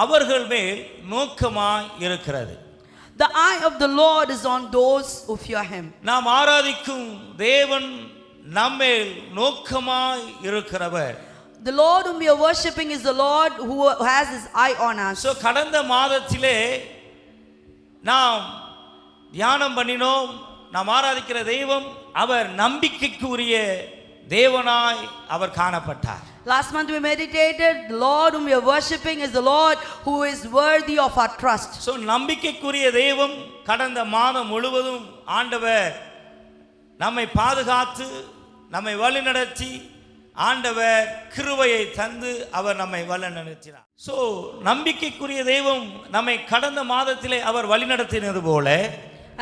அவர்கள் மேல் நோக்கமாயிருக்கிறது. The eye of the Lord is on those who fear him. நாம் ஆராதிக்கும் தேவன் நம்மேல் நோக்கமாய் இருக்கிறவர். The Lord whom we are worshiping is the Lord who has his eye on us. So கடந்த மாதத்திலே நாம் தியானம் பண்ணினோம். நாம் ஆராதிக்கிற தெய்வம் அவர் நம்பிக்கைக்குரிய தேவனாய் அவர் காணப்பட்டார். Last month we meditated, the Lord whom we are worshipping is the Lord who is worthy of our trust. So நம்பிக்கைக்குரிய தெய்வம் கடந்த மாதம் முழுவதும் ஆண்டவர் நம்மை பாதுகாத்து நம்மை வழிநடத்தி ஆண்டவர் கிருபையை தந்து அவர் நம்மை வழிநடத்தினார். ஸோ நம்பிக்கைக்குரிய தெய்வம் நம்மை கடந்த மாதத்திலே அவர் வழிநடத்தினது போல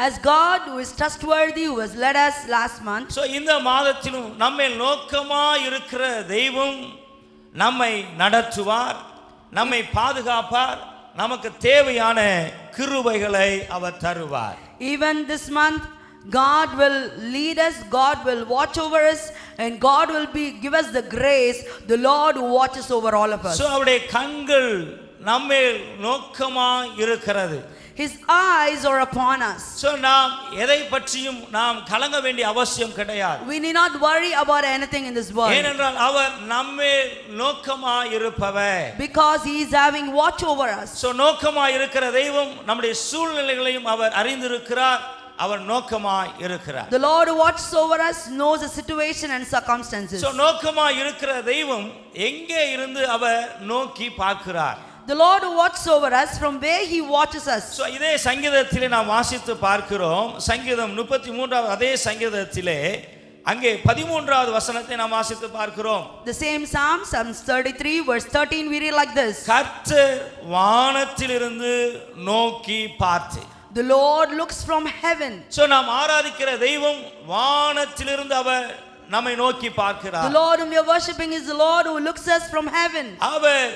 as God who is trustworthy who has led us last month, so இந்த மாதத்திலும் நம்மை நோக்கமாய் இருக்கிற தெய்வம் நம்மை நடத்துவார், நம்மை பாதுகாப்பார், நமக்கு தேவையான கிருபைகளை அவர் தருவார். Even this month God will lead us, God will watch over us, and God will give us the grace, the Lord who watches over all of us. So அவருடைய கண்கள் நம்மேல் நோக்கமாய் இருக்கிறது. His eyes are upon us. So நாம் எதை பற்றியும் நாம் கலங்க வேண்டிய அவசியம் கிடையாது. We need not worry about anything in this world. ஏனென்றால் அவர் நம்மேல் நோக்கமாய் இருப்பவர். Because he is having watch over us. So நோக்கமாய் இருக்கிற தெய்வம் நம்முடைய சூழ்நிலைகளையும் அவர் அறிந்திருக்கிறார், அவர் நோக்கமாய் இருக்கிறார். The Lord who watches over us knows the situation and circumstances. So நோக்கமாய் இருக்கிற தெய்வம் எங்கே இருந்து அவர் நோக்கி பார்க்கிறார்? The Lord who watches over us, from where he watches us. So இதே சங்கீதத்திலே நாம் வாசித்து பார்க்கிறோம். சங்கீதம் 33வது அதே சங்கீதத்திலே அங்கே 13வது வசனத்தை நாம் வாசித்து பார்க்கிறோம். The same Psalm, Psalms 33 verse 13, we read like this. கர்த்தர் வானத்திலிருந்து நோக்கி பார்த்து. The Lord looks from heaven. So நாம் ஆராதிக்கிற தெய்வம் வானத்திலிருந்து அவர் நம்மை நோக்கி பார்க்கிறார். The Lord whom we are worshiping is the Lord who looks us from heaven. அவர்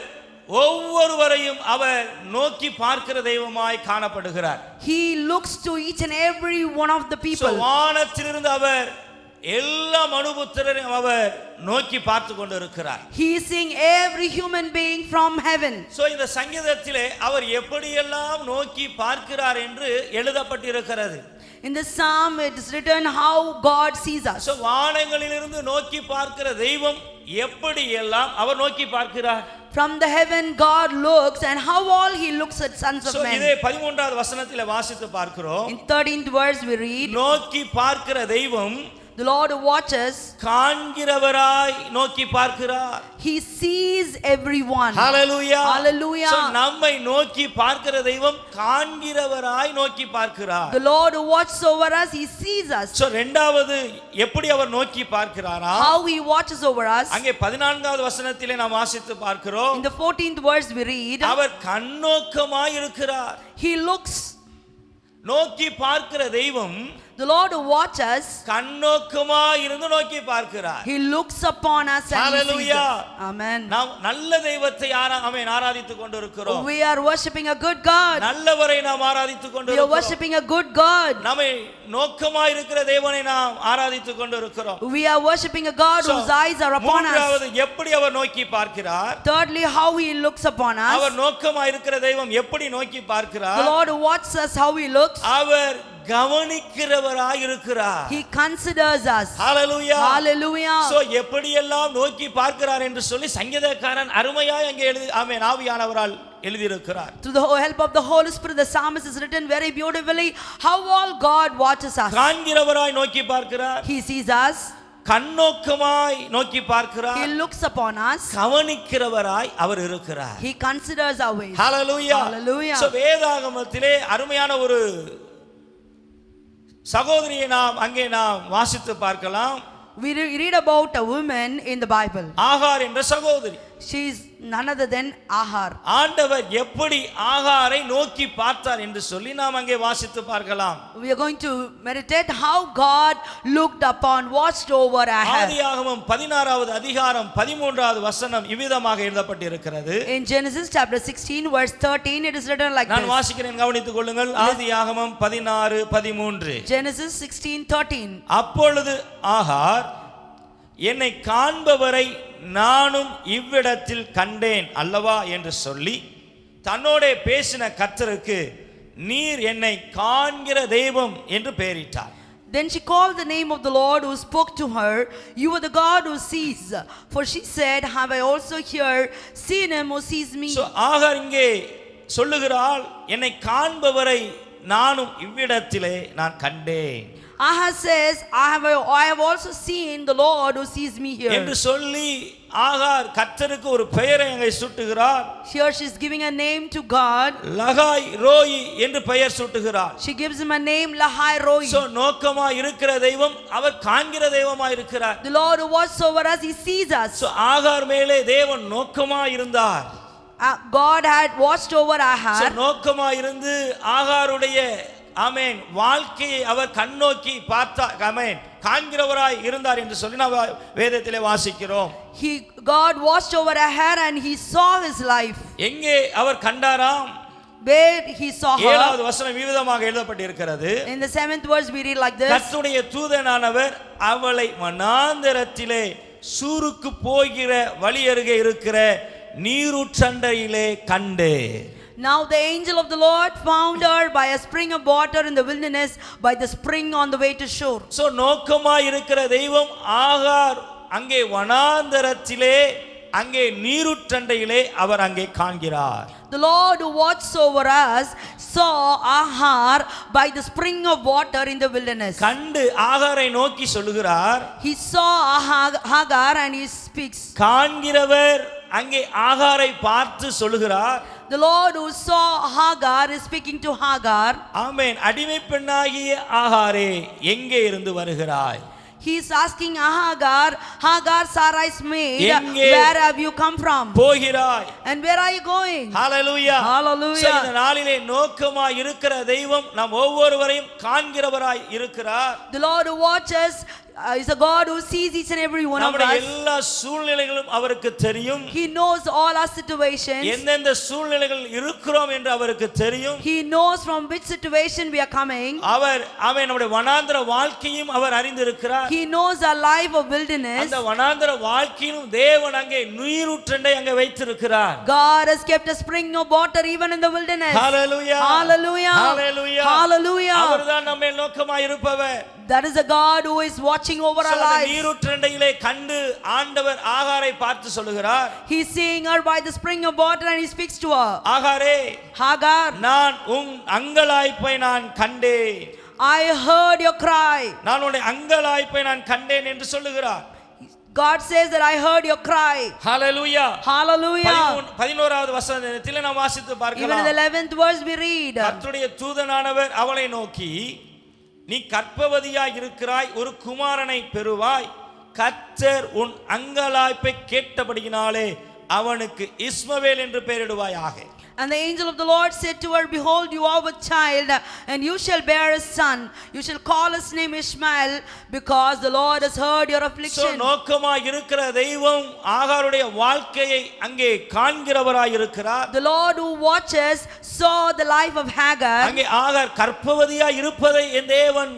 ஒவ்வொருவரையும் அவர் நோக்கி பார்க்கிற தெய்வமாய் காணப்படுகிறார். He looks to each and every one of the people. வானத்திலிருந்து அவர் எல்லா மனுபுத்திரரையும் அவர் நோக்கி பார்த்து கொண்டிருக்கிறார். He is seeing every human being from heaven. So இந்த சங்கீதத்திலே அவர் எப்படியெல்லாம் நோக்கி பார்க்கிறார் என்று எழுதப்பட்டிருக்கிறது. In the psalm it is written how God sees us. So வானங்களிலிருந்து நோக்கி பார்க்கிற தெய்வம் எப்படியெல்லாம் அவர் நோக்கி பார்க்கிறார்? From the heaven God looks, and how all he looks at sons of so men. இதே 13வது வசனத்திலே வாசித்து பார்க்கிறோம். In 13th verse we read, நோக்கி பார்க்கிற தெய்வம் the Lord who watches, காண்கிறவராய் நோக்கி பார்க்கிறார். he sees everyone. Hallelujah. Hallelujah. So நம்மை நோக்கி பார்க்கிற தெய்வம் காண்கிறவராய் நோக்கி பார்க்கிறார். The Lord who watches over us, he sees us. So இரண்டாவது எப்படி அவர் நோக்கி பார்க்கிறாரா? How he watches over us. அங்கே 14வது வசனத்திலே நாம் வாசித்து பார்க்கிறோம். In the 14th verse we read, அவர் கண்ணோக்கமாய் இருக்கிறார். he looks. நோக்கி பார்க்கிற தெய்வம் The Lord who watches, கண்ணோக்கமாய் இருந்து நோக்கி பார்க்கிறார். he looks upon us and he sees Hallelujah. us. Amen. நாம் நல்ல தெய்வத்தை ஆராதித்துக் கொண்டிருக்கிறோம். We are worshiping a good God. நல்லவரை நாம் ஆராதித்துக் We are கொண்டிருக்கிறோம். worshiping a good God. நம்மை நோக்கமாய் இருக்கிற தேவனை நாம் ஆராதித்துக் கொண்டிருக்கிறோம். We are worshiping a God whose eyes are upon us. மூன்றாவது எப்படி அவர் நோக்கி பார்க்கிறார்? Thirdly, how he looks upon us. அவர் நோக்கமாய் இருக்கிற தெய்வம் எப்படி நோக்கி பார்க்கிறார்? The Lord who watches us, how he looks. அவர் கவனிக்கிறவராய் இருக்கிறார். He considers us. Hallelujah. Hallelujah. So எப்படியெல்லாம் நோக்கி பார்க்கிறார் என்று சொல்லி சங்கீதக்காரன் அருமையாய் அங்கே எழுதி ஆமென் ஆவியானவரால் எழுதியிருக்கிறார். Through the help of the Holy Spirit, the psalmist has written very beautifully how all God watches us. காண்கிறவராய் நோக்கி பார்க்கிறார். He sees us. கண்ணோக்கமாய் நோக்கி பார்க்கிறார். He looks upon us. கவனிக்கிறவராய் அவர் இருக்கிறார். He considers our ways. Hallelujah. Hallelujah. So வேதாகமத்திலே அருமையான ஒரு சகோதரியை அங்கே நாம் வாசித்து பார்க்கலாம். We read about a woman in the Bible. ஆகார் என்ற சகோதரி. She is none other than Ahar. ஆண்டவர் எப்படி ஆகாரை நோக்கி பார்த்தார் என்று சொல்லி நாம் அங்கே வாசித்து பார்க்கலாம். We are going to meditate how God looked upon, watched over Ahar. ஆதியாகமம் 16வது அதிகாரம் 13வது வசனம் இவ்விதமாக எழுதப்பட்டிருக்கிறது. In Genesis chapter 16 verse 13 it is written like நான் this. வாசிக்கிறேன், கவனித்துக் கொள்ளுங்கள். ஆதியாகமம் 16:13. Genesis 16:13. அப்பொழுது ஆகார், என்னை காண்பவரை நானும் இவ்விடத்தில் கண்டேன் அல்லவா என்று சொல்லி தன்னோட பேசின கர்த்தருக்கு நீர் என்னை காண்கிற தெய்வம் என்று பெயரிட்டார். Then she called the name of the Lord who spoke to her, you are the God who sees. For she said, have I also here seen him who sees me? So ஆகார் இங்கே சொல்லுகிறாள், என்னை காண்பவரை நானும் இவ்விடத்திலே நான் கண்டேன். Ahaz says, I have also seen the Lord who sees me here. என்று சொல்லி ஆகார் கர்த்தருக்கு ஒரு பெயரை அங்கே சூட்டுகிறார். Here she is giving a name to God. லகாய் Roi என்று பெயர் சூட்டுகிறார். She gives him a name, Lahai Roi. So நோக்கமா இருக்கிற தெய்வம் அவர் காண்கிற தெய்வமா இருக்கிறார். The Lord who watches over us, he sees us. So ஆகார் மேலே தேவன் நோக்கமா இருந்தார். God had watched over Ahar. So நோக்கமா இருந்து ஆகாருடைய ஆமென் வாழ்க்கையை அவர் கண்ணோக்கி பார்த்தார். ஆமென் காண்கிறவராய் இருந்தார் என்று சொல்லி நாம் வேதத்திலே வாசிக்கிறோம். God watched over Ahar and he saw his life. எங்கே அவர் கண்டாராம்? Where he saw her. 7வது வசனம் விவிதமாக எழுதப்பட்டிருக்கிறது. In the 7th verse we read like this. கர்த்தருடைய தூதனானவர் அவளை வனாந்தரத்திலே சூருக்கு போகிற வழி அருகே இருக்கிற நீரூற்றண்டையிலே கண்டு. Now the angel of the Lord found her by a spring of water in the wilderness, by the spring on the way to shore. So நோக்கமாய் இருக்கிற தெய்வம் ஆகார் அங்கே வனாந்தரத்திலே அங்கே நீரூற்றண்டையிலே அவர் அங்கே காண்கிறார். The Lord who watches over us saw Ahar by the spring of water in the wilderness. கண்டு ஆகாரை நோக்கி சொல்லுகிறார். He saw Hagar and he speaks. காண்கிறவர் அங்கே ஆகாரை பார்த்து சொல்லுகிறார். The Lord who saw Hagar is speaking to Hagar. ஆமென். அடிமை பெண்ணாகிய ஆகாரே எங்கே இருந்து வருகிறாய்? He is asking Hagar, Sarai's maid, where have you come from? போகிறாய். And where are you going? Hallelujah. Hallelujah. இந்த நாளிலே நோக்கமாய் இருக்கிற தெய்வம் நாம் ஒவ்வொருவரையும் காண்கிறவராய் இருக்கிறார். The Lord who watches is a God who sees each and every one of நம்முடைய us. எல்லா சூழ்நிலைகளும் அவருக்கு தெரியும். He knows all our situations. எந்தெந்த சூழ்நிலைகள் இருக்கிறோம் என்று அவருக்கு தெரியும். He knows from which situation we are coming. அவர் நம்முடைய வனாந்தர வாழ்க்கையும் அவர் அறிந்திருக்கிறார். He knows our life of wilderness. அந்த வனாந்தர வாழ்க்கையிலும் தேவன் அங்கே நீரூற்றண்டை அங்கே வைத்திருக்கிறார். God has kept a spring of water even in the wilderness. Hallelujah. Hallelujah. Hallelujah. Hallelujah. அவர்தான் நம்மை நோக்கமாய் இருப்பவர். That is a God who is watching over our lives. நீரூற்றண்டையிலே கண்டு ஆண்டவர் ஆகாரை பார்த்து சொல்லுகிறார். He is seeing her by the spring of water and he speaks to her. ஆகாரே, Hagar, நான் உன் அங்கலாய்ப்பை நான் கண்டேன். I heard your cry. நான் உன்னுடைய அங்கலாய்ப்பை நான் கண்டேன் என்று சொல்லுகிறார். God says that I heard your cry. Hallelujah. Hallelujah. 11வது வசனத்திலே நாம் வாசித்து Even பார்க்கலாம். in the 11th verse we read. கர்த்தருடைய தூதனானவர் அவளை நோக்கி, நீ கர்ப்பவதியாய் இருக்கிறாய், ஒரு குமாரனை பெறுவாய். கர்த்தர் உன் அங்கலாய்ப்பை கேட்டபடியினாலே அவனுக்கு இஸ்மவேல் என்று பெயரிடுவாயாக. And the angel of the Lord said to her, behold, you are with child, and you shall bear a son. You shall call his name Ishmael, because the Lord has heard your affliction. So நோக்கமாய் இருக்கிற தெய்வம் ஆகாருடைய வாழ்க்கையை அங்கே காண்கிறவராய் இருக்கிறார். The Lord who watches saw the life of Hagar. அங்கே ஆகார் கர்ப்பவதியாய் இருப்பதை என் தேவன்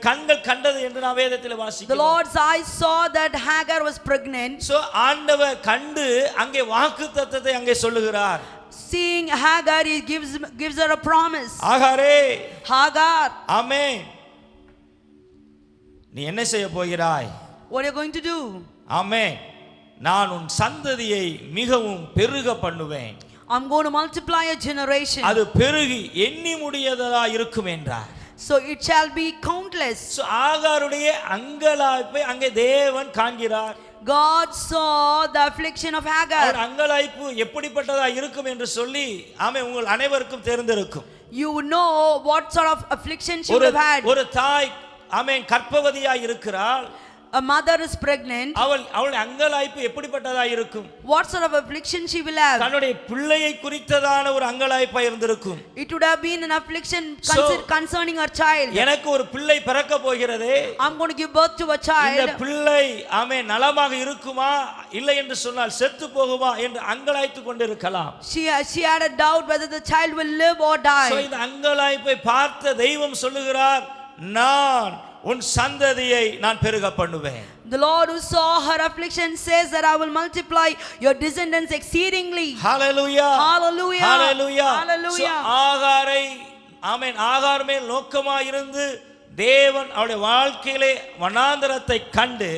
கண்கள் கண்டது என்று நாம் வேதத்தில் வாசிக்கிறோம். The Lord's eyes saw that Hagar was pregnant. So ஆண்டவர் கண்டு அங்கே வாக்குத்தத்தத்தை அங்கே சொல்லுகிறார். Seeing Hagar, he gives her a promise. ஆகாரே, Hagar, ஆமென், நீ என்ன செய்ய போகிறாய்? what are you going to do? ஆமென், நான் உன் சந்ததியை மிகவும் பெருக பண்ணுவேன். I'm going to multiply a generation. அது பெருகி எண்ணி முடியாததா இருக்கும் என்றார். So it shall be countless. So ஆகாருடைய அங்கலாய்ப்பை அங்கே தேவன் காண்கிறார். God saw the affliction of Hagar. அவர் அங்கலாய்ப்பு எப்படிப்பட்டதா இருக்கும் என்று சொல்லி ஆமென் உங்கள் அனைவருக்கும் தெரிந்திருக்கும். You know what sort of affliction she would have had. ஒரு தாய் ஆமென் கர்ப்பவதியாய் இருக்கிறாள். A mother is pregnant. அவள் அங்கலாய்ப்பு எப்படிப்பட்டதா இருக்கும்? What sort of affliction she will have? தன்னுடைய பிள்ளையை குறித்ததான ஒரு அங்கலாய்ப்பா இருந்திருக்கும். It would have been an affliction concerning her child. எனக்கு ஒரு பிள்ளை பிறக்க போகிறதே, I'm going to give birth to a child. இந்த பிள்ளை ஆமென் நலமாக இருக்குமா இல்லை என்று சொன்னால் செத்து போகுமா என்று அங்கலாய்த்து கொண்டிருக்கலாம். She had a doubt whether the child will live or die. So இந்த அங்கலாய்ப்பை பார்த்த தெய்வம் சொல்லுகிறார், நான் உன் சந்ததியை நான் பெருக பண்ணுவேன். The Lord who saw her affliction says that I will multiply your descendants exceedingly. Hallelujah. Hallelujah. Hallelujah. Hallelujah. ஆகாரை ஆமென் ஆகார் மேல் நோக்கமாய் இருந்து தேவன் அவருடைய வாழ்க்கையிலே வனாந்தரத்தை கண்டு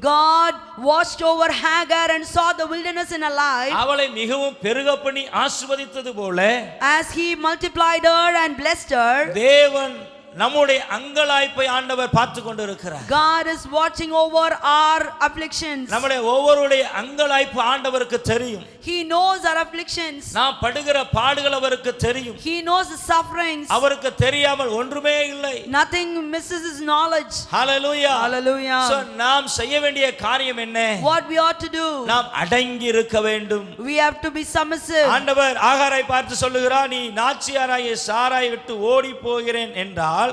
God watched over Hagar and saw the wilderness in her life. அவளை மிகவும் பெருக பண்ணி ஆசீர்வதித்தது போல As he multiplied her and blessed her, தேவன் நம்முடைய அங்கலாய்ப்பை ஆண்டவர் பார்த்து கொண்டிருக்கிறார். God is watching over our afflictions. நம்முடைய ஒவ்வொருடைய அங்கலாய்ப்பு ஆண்டவருக்கு தெரியும். He knows our afflictions. நாம் படுகிற பாடுகள் அவருக்கு தெரியும். He knows the sufferings. அவருக்கு தெரியாமல் ஒன்றுமே இல்லை. Nothing misses his knowledge. Hallelujah. Hallelujah. So நாம் செய்ய வேண்டிய காரியம் என்ன? What we ought to do? நாம் அடங்கி இருக்க வேண்டும். We have to be submissive. ஆண்டவர் ஆகாரை பார்த்து சொல்லுகிறார், நீ நாச்சியாராகிய சாராயை விட்டு ஓடி போகிறேன் என்றால்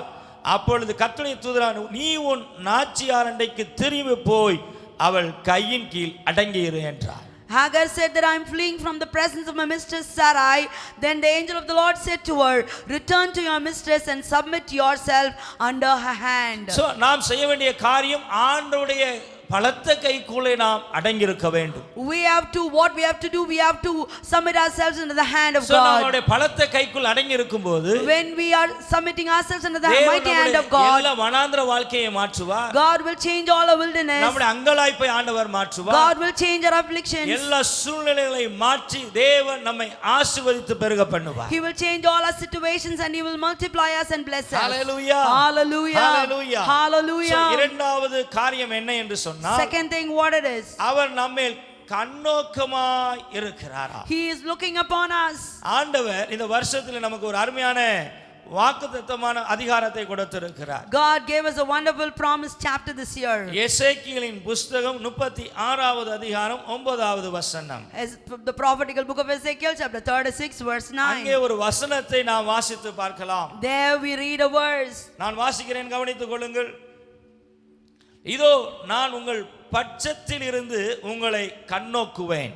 அப்பொழுது கர்த்தருடைய தூதனான நீ உன் நாச்சியார் அண்டைக்கு திரும்பி போய் அவள் கையின் கீழ் அடங்கியிரு என்றார். Hagar said that I am fleeing from the presence of my mistress Sarai. Then the angel of the Lord said to her, return to your mistress and submit yourself under her hand. So நாம் செய்ய வேண்டிய காரியம் ஆண்டவருடைய பலத்த கைக்குள்ளே நாம் அடங்கி இருக்க வேண்டும். What we have to do, we have to submit ourselves into the hand of God. God. நம்முடைய பலத்த கைக்குள் அடங்கி இருக்கும்போது when we are submitting ourselves into the mighty hand of God, எல்லா வனாந்தர வாழ்க்கையை மாற்றுவார். God will change all our wilderness. நம்முடைய அங்கலாய்ப்பை ஆண்டவர் மாற்றுவார். God will change our afflictions. எல்லா சூழ்நிலைகளை மாற்றி தேவன் நம்மை ஆசீர்வதித்து பெருக பண்ணுவார். He will change all our situations and he will multiply us and bless us. Hallelujah. Hallelujah. Hallelujah. Hallelujah. இரண்டாவது காரியம் என்ன என்று சொன்னால், second thing what it is, அவர் நம்மேல் கண்ணோக்கமாய் இருக்கிறாரா? He is looking upon us. ஆண்டவர் இந்த வருஷத்துல நமக்கு ஒரு அருமையான வாக்குத்தத்தமான அதிகாரத்தை கொடுத்திருக்கிறார். God gave us a wonderful promise chapter this year. எசேக்கியேலின் புத்தகம் 36வது அதிகாரம் 9வது வசனம். As the prophetical book of Ezekiel chapter 36 verse 9. அங்கே ஒரு வசனத்தை நாம் வாசித்து பார்க்கலாம். There we read a verse. நான் வாசிக்கிறேன், கவனித்துக் கொள்ளுங்கள். இதோ நான் உங்கள் பட்சத்தில் இருந்து உங்களை கண்ணோக்குவேன்,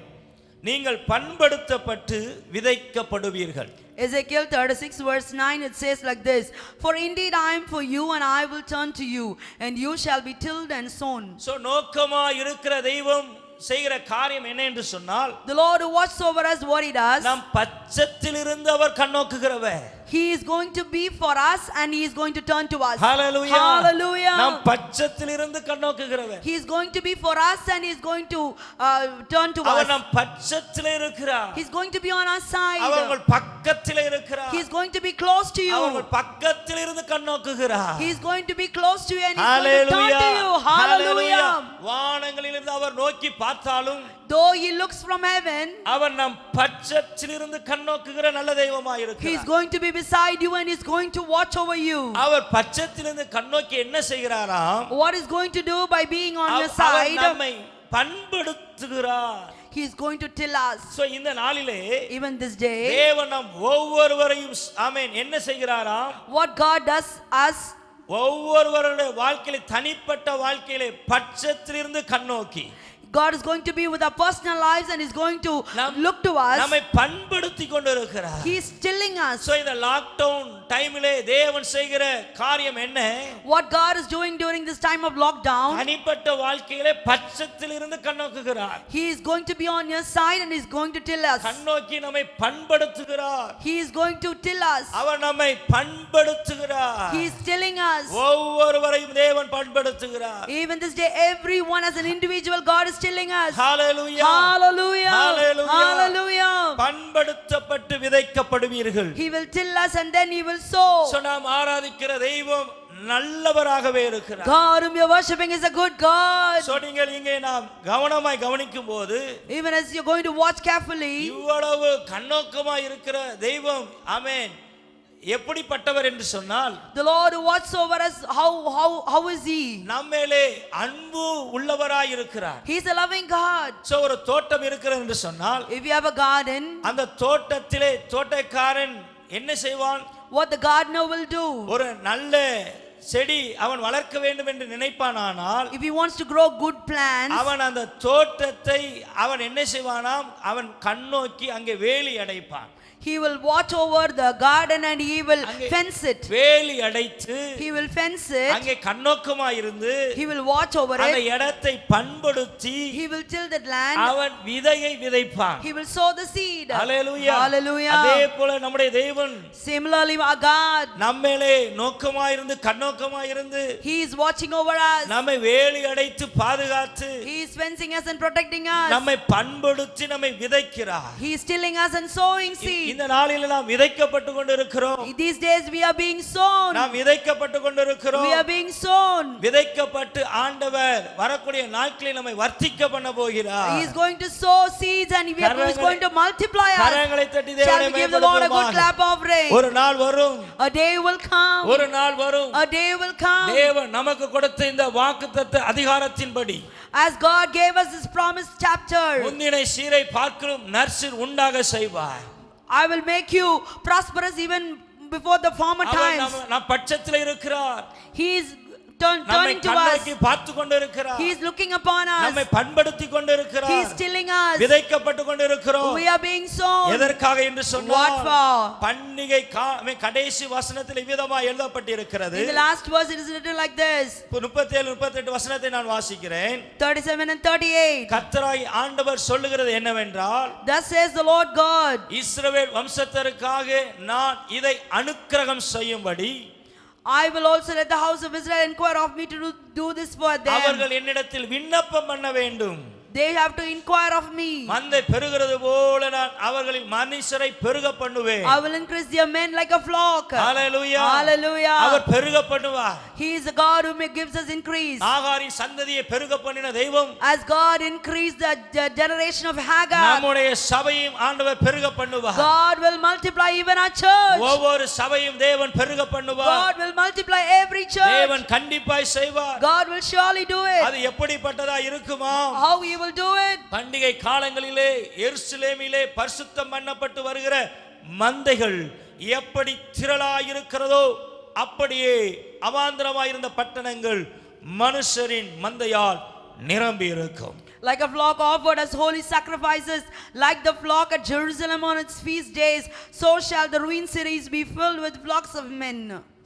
நீங்கள் பண்படுத்தப்பட்டு விதைக்கப்படுவீர்கள். Ezekiel 36 verse 9, it says like this: For indeed I am for you, and I will turn to you, and you shall be tilled and sown. So நோக்கமா இருக்கிற தெய்வம் செய்கிற காரியம் என்ன என்று சொன்னால், the Lord who watches over us, what he does, நம் பட்சத்தில் இருந்து அவர் கண்ணோக்குகிறவர். he is going to be for us and he is going to turn to us. Hallelujah. Hallelujah. நம் பட்சத்தில் இருந்து கண்ணோக்குகிறவர். he is going to be for us and he is going to turn to our us. நம் பட்சத்தில் இருக்கிறார். he is going to be on our side. அவர் உங்கள் பக்கத்தில் இருக்கிறார். he is going to be close to you. அவர் உங்கள் பக்கத்தில் இருந்து கண்ணோக்குகிறார். he is going to be close to you and he is going to turn to you. Hallelujah. வானங்களில் இருந்து அவர் நோக்கி பார்த்தாலும், though he looks from heaven, அவர் நம் பட்சத்தில் இருந்து கண்ணோக்குகிற நல்ல தெய்வமாய் he is இருக்கிறார். going to be beside you and he is going to watch over you. அவர் பட்சத்தில் இருந்து கண்ணோக்கி என்ன செய்கிறாராம்? what is going to do by being on your அவர் side? நம்மை பண்படுத்துகிறார். he is going to tell us. So இந்த நாளிலே even this day, தேவன் நம் ஒவ்வொருவரையும் ஆமென் என்ன செய்கிறாராம்? what God does us, ஒவ்வொருவருடைய வாழ்க்கையிலே தனிப்பட்ட வாழ்க்கையிலே பட்சத்தில் இருந்து கண்ணோக்கி God is going to be with our personal lives and is going to look to us. நம்மை பண்படுத்தி கொண்டிருக்கிறார். he is stilling us. So இந்த லாக்டவுன் டைமிலே தேவன் செய்கிற காரியம் என்ன? what God is doing during this time of lockdown, தனிப்பட்ட வாழ்க்கையிலே பட்சத்தில் இருந்து கண்ணோக்குகிறார். he is going to be on your side and is going to tell us. கண்ணோக்கி நம்மை பண்படுத்துகிறார். he is going to tell us. அவர் நம்மை பண்படுத்துகிறார். he is telling us. ஒவ்வொருவரையும் தேவன் பண்படுத்துகிறார். even this day, everyone as an individual, God is telling us. Hallelujah. Hallelujah. Hallelujah. Hallelujah. பண்படுத்தப்பட்டு விதைக்கப்படுவீர்கள். he will tell us and then he will sow. So நாம் ஆராதிக்கிற தெய்வம் நல்லவராகவே இருக்கிறார். God whom you are worshiping is a good God. So நீங்கள் இங்கே நாம் கவனமாய் கவனிக்கும்போது, even as you are going to watch carefully, இவ்வளவு கண்ணோக்கமாய் இருக்கிற தெய்வம் ஆமென் எப்படிப்பட்டவர் என்று சொன்னால், the Lord who watches over us, how is he? நம்மேலே அன்பு உள்ளவராய் இருக்கிறார். he is a loving God. So ஒரு தோட்டம் இருக்கிறது என்று சொன்னால், if you have a garden, அந்த தோட்டத்திலே தோட்டக்காரன் என்ன செய்வான்? what the gardener will do, ஒரு நல்ல செடி அவன் வளர்க்க வேண்டும் என்று நினைப்பானானால், if he wants to grow good plants, அவன் அந்த தோட்டத்தை அவன் என்ன செய்வானாம்? அவன் கண்ணோக்கி அங்கே வேலி அடைப்பான். he will watch over the garden and he will fence it. வேலி அடைத்து he will fence it. அங்கே கண்ணோக்கமாய் இருந்து he will watch over அந்த it. இடத்தை பண்படுத்தி he will till that land. அவன் விதையை விதைப்பான். he will sow the seed. Hallelujah. Hallelujah. அதே போல நம்முடைய தேவன் similarly our God, நம்மேலே நோக்கமாய் இருந்து கண்ணோக்கமாய் இருந்து he is watching over us. நம்மை வேலி அடைத்து பாதுகாத்து he is fencing us and protecting us. நம்மை பண்படுத்தி நம்மை விதைக்கிறார். he is tilling us and sowing seed. இந்த நாளில் நாம் விதைக்கப்பட்டு கொண்டிருக்கிறோம். these days we are being sown. நாம் விதைக்கப்பட்டு கொண்டிருக்கிறோம். we are being sown. விதைக்கப்பட்டு ஆண்டவர் வரக்கூடிய நாட்களில் நம்மை வர்த்திக்க பண்ண போகிறார். he is going to sow seeds and he is going to multiply us. கரங்களை தட்டி shall தேவனை we give the Lord a good clap மேம்படுத்துவோமாக. offering? ஒரு நாள் வரும், a day will come. ஒரு நாள் வரும், a day will come. தேவன் நமக்கு கொடுத்த இந்த வாக்குத்தத்த அதிகாரத்தின்படி, as God gave us this promised chapter, முந்தினை சீரை பார்க்கிறோம் நற்சீர் உண்டாக செய்வார். I will make you prosperous even before the former times. அவர் நம் பட்சத்தில் இருக்கிறார். he is turning to us. பார்த்து கொண்டிருக்கிறார். he is looking upon us. நம்மை பண்படுத்தி கொண்டிருக்கிறார். he is tilling us. விதைக்கப்பட்டு கொண்டிருக்கிறோம். we are being sown. எதற்காக என்று சொன்னால், what for? பண்டிகை கடைசி வசனத்தில் விதமாக எழுதப்பட்டிருக்கிறது. in the last verse it is written like this. 37 38 வசனத்தை நான் வாசிக்கிறேன். 37 and 38. கர்த்தராய் ஆண்டவர் சொல்லுகிறது என்னவென்றால், thus says the Lord God, இஸ்ரவேல் வம்சத்தாருக்காக நான் இதை அனுக்கிரகம் செய்யும்படி, I will also let the house of Israel inquire of me to do this for them. அவர்கள் என்னிடத்தில் விண்ணப்பம் பண்ண வேண்டும். they have to inquire of me. மந்தை பெருகிறது போல நான் அவர்களில் மனுஷரை பெருக பண்ணுவேன். I will increase their men like a flock. Hallelujah. Hallelujah. அவர் பெருக பண்ணுவார். he is a God who gives us increase. ஆகாரின் சந்ததியை பெருக பண்ணின தெய்வம், as God increased the generation of Hagar, நம்முடைய சபையையும் ஆண்டவர் பெருக பண்ணுவார். God will multiply even our church. ஒவ்வொரு சபையும் தேவன் பெருக பண்ணுவார். God will multiply every church. தேவன் கண்டிப்பாய் செய்வார். God will surely do it. அது எப்படிப்பட்டதா இருக்குமா? how he will do it? பண்டிகை காலங்களிலே எருசலேமிலே பரிசுத்தம் பண்ணப்பட்டு வருகிற மந்தைகள் எப்படி திரளாயிருக்கிறதோ அப்படியே அவாந்தரமாயிருந்த பட்டணங்கள் மனுஷரின் மந்தையால் நிரம்பி இருக்கும். Like a flock offered as holy sacrifices, like the flock at Jerusalem on its feast days, so shall the ruined cities be filled with flocks of men.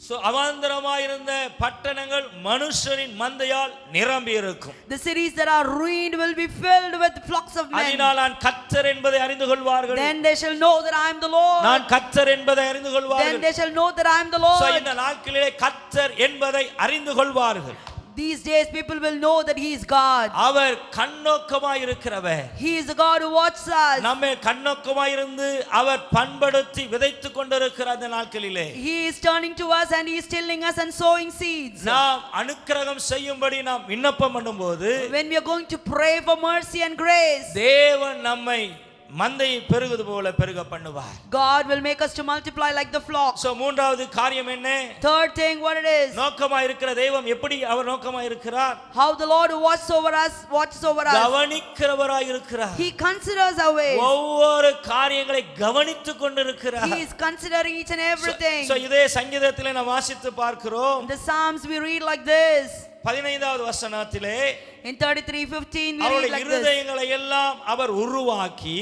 So அவாந்தரமாயிருந்த பட்டணங்கள் மனுஷரின் மந்தையால் நிரம்பி இருக்கும். The cities that are ruined will be filled with flocks of men. அதனால் நான் கர்த்தர் என்பதை அறிந்து கொள்வார்கள். Then they shall know that I am the Lord. நான் கர்த்தர் என்பதை அறிந்து கொள்வார்கள். Then they shall know that I am the Lord. So இந்த நாட்களிலே கர்த்தர் என்பதை அறிந்து கொள்வார்கள். These days people will know that he is God. அவர் கண்ணோக்கமாய் இருக்கிறவர். He is the God who watches us. நம்மை கண்ணோக்கமாய் இருந்து அவர் பண்படுத்தி விதைத்துக் கொண்டிருக்கிற அந்த நாட்களிலே He is turning to us and he is tilling us and sowing seeds. நாம் அனுக்கிரகம் செய்யும்படி நாம் விண்ணப்பம் பண்ணும்போது When we are going to pray for mercy and grace, தேவன் நம்மை மந்தையை பெருகுது போல பெருக பண்ணுவார். God will make us to multiply like the flock. So மூன்றாவது காரியம் என்ன? Third thing, what it is? நோக்கமாய் இருக்கிற தெய்வம் எப்படி அவர் நோக்கமாய் இருக்கிறார்? How the Lord who watches over us. கவனிக்கிறவராய் இருக்கிறார். He considers our ways. ஒவ்வொரு காரியங்களை கவனித்துக் கொண்டிருக்கிறார். He is considering each and everything. So இதே சங்கீதத்திலே நாம் வாசித்து பார்க்கிறோம். In the Psalms we read like this. 15வது வசனத்திலே In 33:15 we read அவருடைய like this. இருதயங்களை எல்லாம் அவர் உருவாக்கி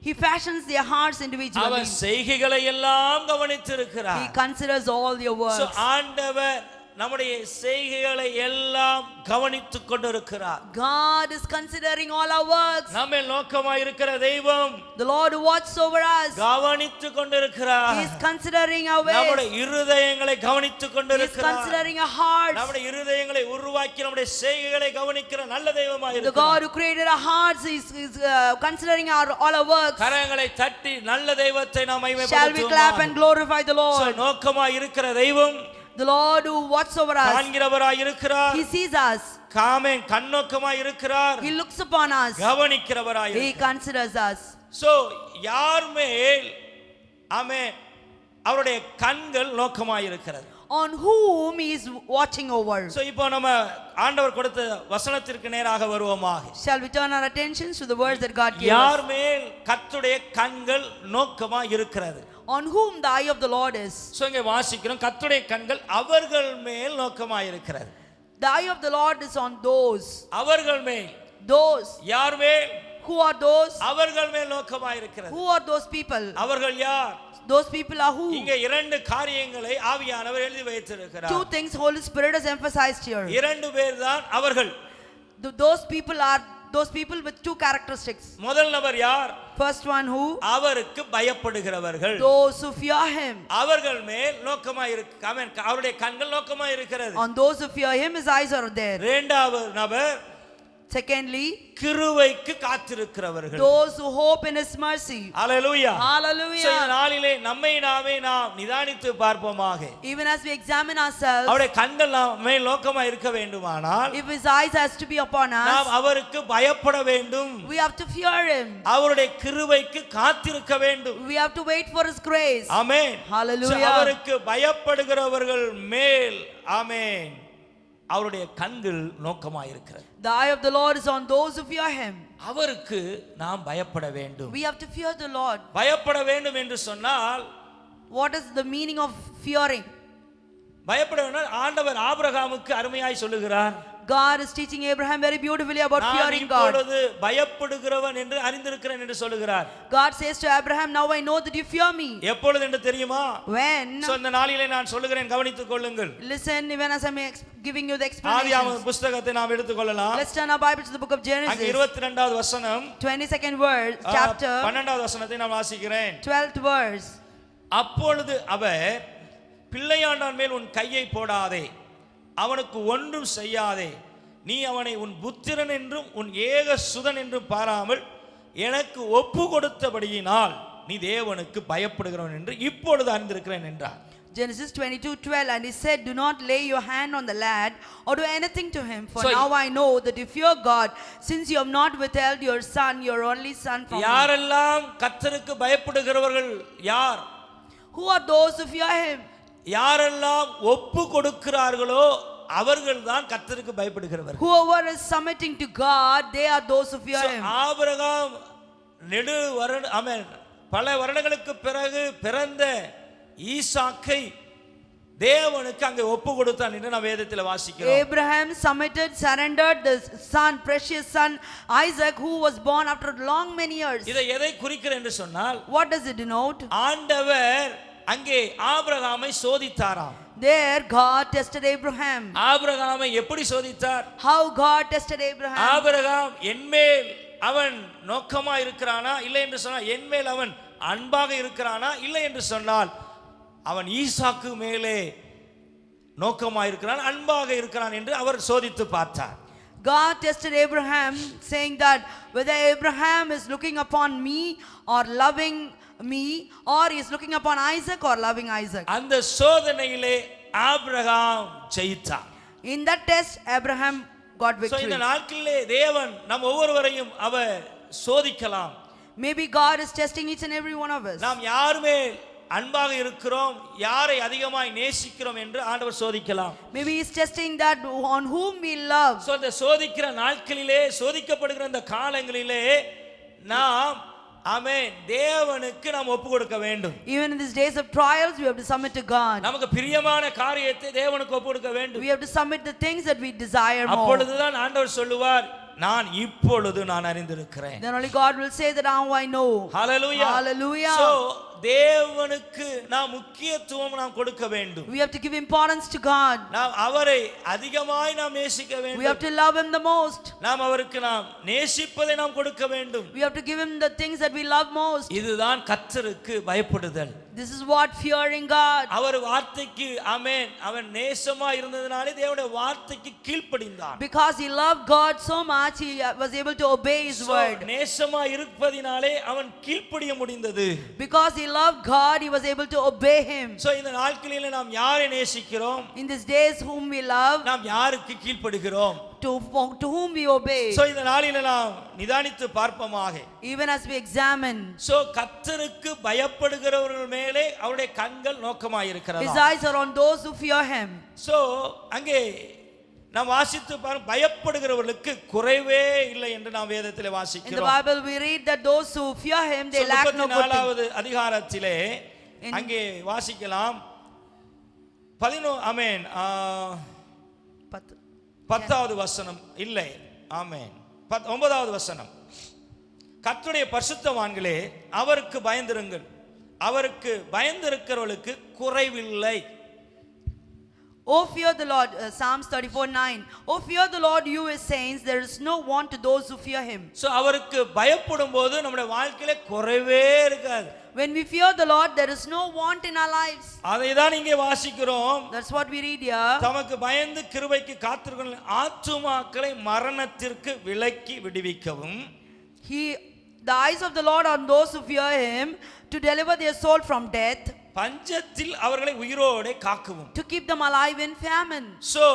He fashions their hearts individually. அவர் செய்கைகளை எல்லாம் கவனித்திருக்கிறார். He considers all your works. So ஆண்டவர் நம்முடைய செய்கைகளை எல்லாம் கவனித்துக் கொண்டிருக்கிறார். God is considering all our works. நம்ம நோக்கமாய் இருக்கிற தெய்வம் The Lord who watches over us. கவனித்துக் கொண்டிருக்கிறார். He is considering our ways. நம்முடைய இருதயங்களை கவனித்துக் He is கொண்டிருக்கிறார். considering our hearts. நம்முடைய இருதயங்களை உருவாக்கி நம்முடைய செய்கைகளை கவனிக்கிற நல்ல தெய்வமாய் The இருக்கிறார். God who created our hearts is considering all our works. கரங்களை தட்டி நல்ல தெய்வத்தை நாம் Shall we clap and glorify the Lord? நோக்கமாய் இருக்கிற தெய்வம் The Lord who watches over us. காண்கிறவராய் இருக்கிறார். He sees us. காமென் கண்ணோக்கமாய் இருக்கிறார். He looks upon us. கவனிக்கிறவராய் He considers us. So யார் மேல் ஆமென் அவருடைய கண்கள் நோக்கமாய் இருக்கிறது. On whom he is watching over. So இப்போ நம்ம ஆண்டவர் கொடுத்த வசனத்திற்கு நேராக வருவோமாக. Shall we turn our attentions to the words that God gave யார் us? மேல் கர்த்தருடைய கண்கள் நோக்கமாய் இருக்கிறது. On whom the eye of the Lord is. So இங்க வாசிக்கிறோம் கர்த்தருடைய கண்கள் அவர்கள் மேல் நோக்கமாய் இருக்கிறது. The eye of the Lord is on those. அவர்கள் மேல். Those. யார் மேல்? Who are those? அவர்கள் மேல் நோக்கமாய் இருக்கிறது. Who are those people? அவர்கள் யார்? Those people are who? இங்க இரண்டு காரியங்களை ஆவியானவர் எழுதி வைத்திருக்கிறார். Two things Holy Spirit has emphasized here. இரண்டு பேர் தான் அவர்கள். Those people are those people with two characteristics. முதல் நபர் யார்? First one who? அவருக்கு பயப்படுகிறவர்கள். Those who fear him. அவர்கள் மேல் நோக்கமாய் இருக்கு. ஆமென். அவருடைய கண்கள் நோக்கமாய் இருக்கிறது. On those who fear him, his eyes are there. இரண்டாவது நபர் Secondly, கிருபைக்கு காத்திருக்கிறவர்கள். those who hope in his mercy. Hallelujah. Hallelujah. So இந்த நாளிலே நம்மை நாமே நாம் நிதானித்து பார்ப்போமாக. Even as we examine ourselves, அவருடைய கண்கள் நம்மை நோக்கமாய் இருக்க வேண்டுமானால் if his eyes has to be upon நாம் us, அவருக்கு பயப்பட வேண்டும். we have to fear him. அவருடைய கிருபைக்கு காத்திருக்க வேண்டும். We have to wait for his grace. Amen. Hallelujah. அவருக்கு பயப்படுகிறவர்கள் மேல் ஆமென் அவருடைய கண்கள் நோக்கமாய் இருக்கிறது. The eye of the Lord is on those who fear him. அவருக்கு நாம் பயப்பட வேண்டும். We have to fear the Lord. பயப்பட வேண்டும் என்று சொன்னால் What is the meaning of fearing? பயப்பட வேண்டும் ஆண்டவர் ஆபிரகாமுக்கு அருமையாய் சொல்லுகிறார். God is teaching Abraham very beautifully about fearing God. நான் இப்பொழுது பயப்படுகிறவன் என்று அறிந்திருக்கிறேன் என்று சொல்லுகிறார். God says to Abraham, now I know that you fear me. எப்பொழுது என்று தெரியுமா? When? சோ இந்த நாளிலே நான் சொல்லுகிறேன் கவனித்துக் கொள்ளுங்கள். Listen, even as I'm giving you the explanation. ஆதியாகம புத்தகத்தை நாம் எடுத்துக் கொள்ளலாம். Let's turn our Bible to the book of Genesis. அங்க 22வது வசனம் 22nd verse, chapter 12வது வசனத்தை நான் வாசிக்கிறேன். 12th verse. அப்பொழுது அவர் பிள்ளையாண்டான் மேல் உன் கையை போடாதே, அவனுக்கு ஒன்றும் செய்யாதே, நீ அவனை உன் புத்திரன் என்றும் உன் ஏக சுதன் என்றும் பாராமல் எனக்கு ஒப்பு கொடுத்தபடியினால் நீ தேவனுக்கு பயப்படுகிறவன் என்று இப்பொழுது அறிந்திருக்கிறேன் என்றார். Genesis 22:12, and he said, do not lay your hand on the lad or do anything to him, for now I know that you fear God, since you have not withheld your son, your only son, from me. யாரெல்லாம் கர்த்தருக்கு பயப்படுகிறவர்கள் யார்? Who are those who fear him? யாரெல்லாம் ஒப்பு கொடுக்கிறார்களோ அவர்கள்தான் கர்த்தருக்கு பயப்படுகிறவர்கள். Whoever is submitting to God, they are those who fear him. Abraham பல வருடங்களுக்கு பிறகு பிறந்த ஈசாக்கை தேவனுக்கு அங்கே ஒப்பு கொடுத்தான் என்று நாம் வேதத்தில் வாசிக்கிறோம். Abraham surrendered the son, precious son Isaac, who was born after long many years. இதை எதை குறிக்கிறது என்று சொன்னால், What does it denote? ஆண்டவர் அங்கே ஆபிரகாமை சோதித்தாராம். There God tested Abraham. ஆபிரகாமை எப்படி சோதித்தார்? How God tested Abraham? Abraham என்மேல் அவன் நோக்கமா இருக்கிறானா இல்லை என்று சொன்னால், என்மேல் அவன் அன்பாக இருக்கிறானா இல்லை என்று சொன்னால், அவன் ஈசாக்கு மேலே நோக்கமா இருக்கிறான், அன்பாக இருக்கிறான் என்று அவர் சோதித்து பார்த்தார். God tested Abraham, saying that whether Abraham is looking upon me or loving me, or he is looking upon Isaac or loving Isaac. அந்த சோதனையிலே Abraham ஜெயித்தார். In that test Abraham got victory. இந்த நாட்களிலே தேவன் நம் ஒவ்வொருவரையும் அவர் சோதிக்கலாம். Maybe God is testing each and every one of us. நாம் யாருமே அன்பாக இருக்கிறோம், யாரை அதிகமாய் நேசிக்கிறோம் என்று ஆண்டவர் சோதிக்கலாம். Maybe he is testing that on whom we love. இந்த சோதிக்கிற நாட்களிலே, சோதிக்கப்படுகிற இந்த காலங்களிலே நாம் ஆமென் தேவனுக்கு நாம் ஒப்பு கொடுக்க வேண்டும். Even in these days of trials we have to submit to God. நமக்கு பிரியமான காரியத்தை தேவனுக்கு ஒப்பு கொடுக்க வேண்டும். We have to submit the things that we desire more. அப்பொழுதுதான் ஆண்டவர் சொல்லுவார், நான் இப்பொழுது நான் அறிந்திருக்கிறேன். Then only God will say that now I know. Hallelujah. Hallelujah. So தேவனுக்கு நாம் முக்கியத்துவம் நாம் கொடுக்க வேண்டும். We have to give importance to God. நாம் அவரை அதிகமாய் நாம் நேசிக்க வேண்டும். We have to love him the most. நாம் அவருக்கு நாம் நேசிப்பதை நாம் கொடுக்க வேண்டும். We have to give him the things that we love most. இதுதான் கர்த்தருக்கு பயப்படுதல். This is what fearing God. அவர் வார்த்தைக்கு ஆமென், அவன் நேசமா இருந்ததனாலே தேவனுடைய வார்த்தைக்கு கீழ்ப்படிந்தான். Because he loved God so much, he was able to obey his word. நேசமா இருப்பதினாலே அவன் கீழ்ப்படிய முடிந்தது. Because he loved God, he was able to obey him. So இந்த நாட்களிலே நாம் யாரை நேசிக்கிறோம்? In these days whom we love, நாம் யாருக்கு கீழ்ப்படுகிறோம்? to whom we obey. So இந்த நாளிலே நாம் நிதானித்து பார்ப்போமாக. Even as we examine. So கர்த்தருக்கு பயப்படுகிறவர்கள் மேலே அவருடைய கண்கள் நோக்கமாய் இருக்கிறது. His eyes are on those who fear him. So அங்கே நாம் வாசித்து பாருங்க, பயப்படுகிறவர்களுக்கு குறைவே இல்லை என்று நாம் வேதத்திலே வாசிக்கிறோம். In the Bible we read that those who fear him, they lack no good thing. 34வது அதிகாரத்திலே அங்கே வாசிக்கலாம். 10வது வசனம் இல்லை, ஆமென், 9வது வசனம். கர்த்தருடைய பரிசுத்தவான்களே அவருக்கு பயந்திருங்கள், அவருக்கு பயந்திருக்கிறவர்களுக்கு குறைவில்லை. Oh fear the Lord, Psalms 34:9. Oh fear the Lord, you his saints, there is no want to those who fear him. So அவருக்கு பயப்படும் போது நம்முடைய வாழ்க்கையில குறைவே இருக்காது. When we fear the Lord, there is no want in our lives. அதை தான் இங்கே வாசிக்கிறோம். That's what we read here. தமக்கு பயந்து கிருபைக்கு காத்திருக்கிற ஆத்துமாக்களை மரணத்திற்கு விலக்கி விடுவிக்கவும். The eyes of the Lord on those who fear him, to deliver their soul from death. பஞ்சத்தில் அவர்களை உயிரோடு காக்கவும். To keep them alive in famine. So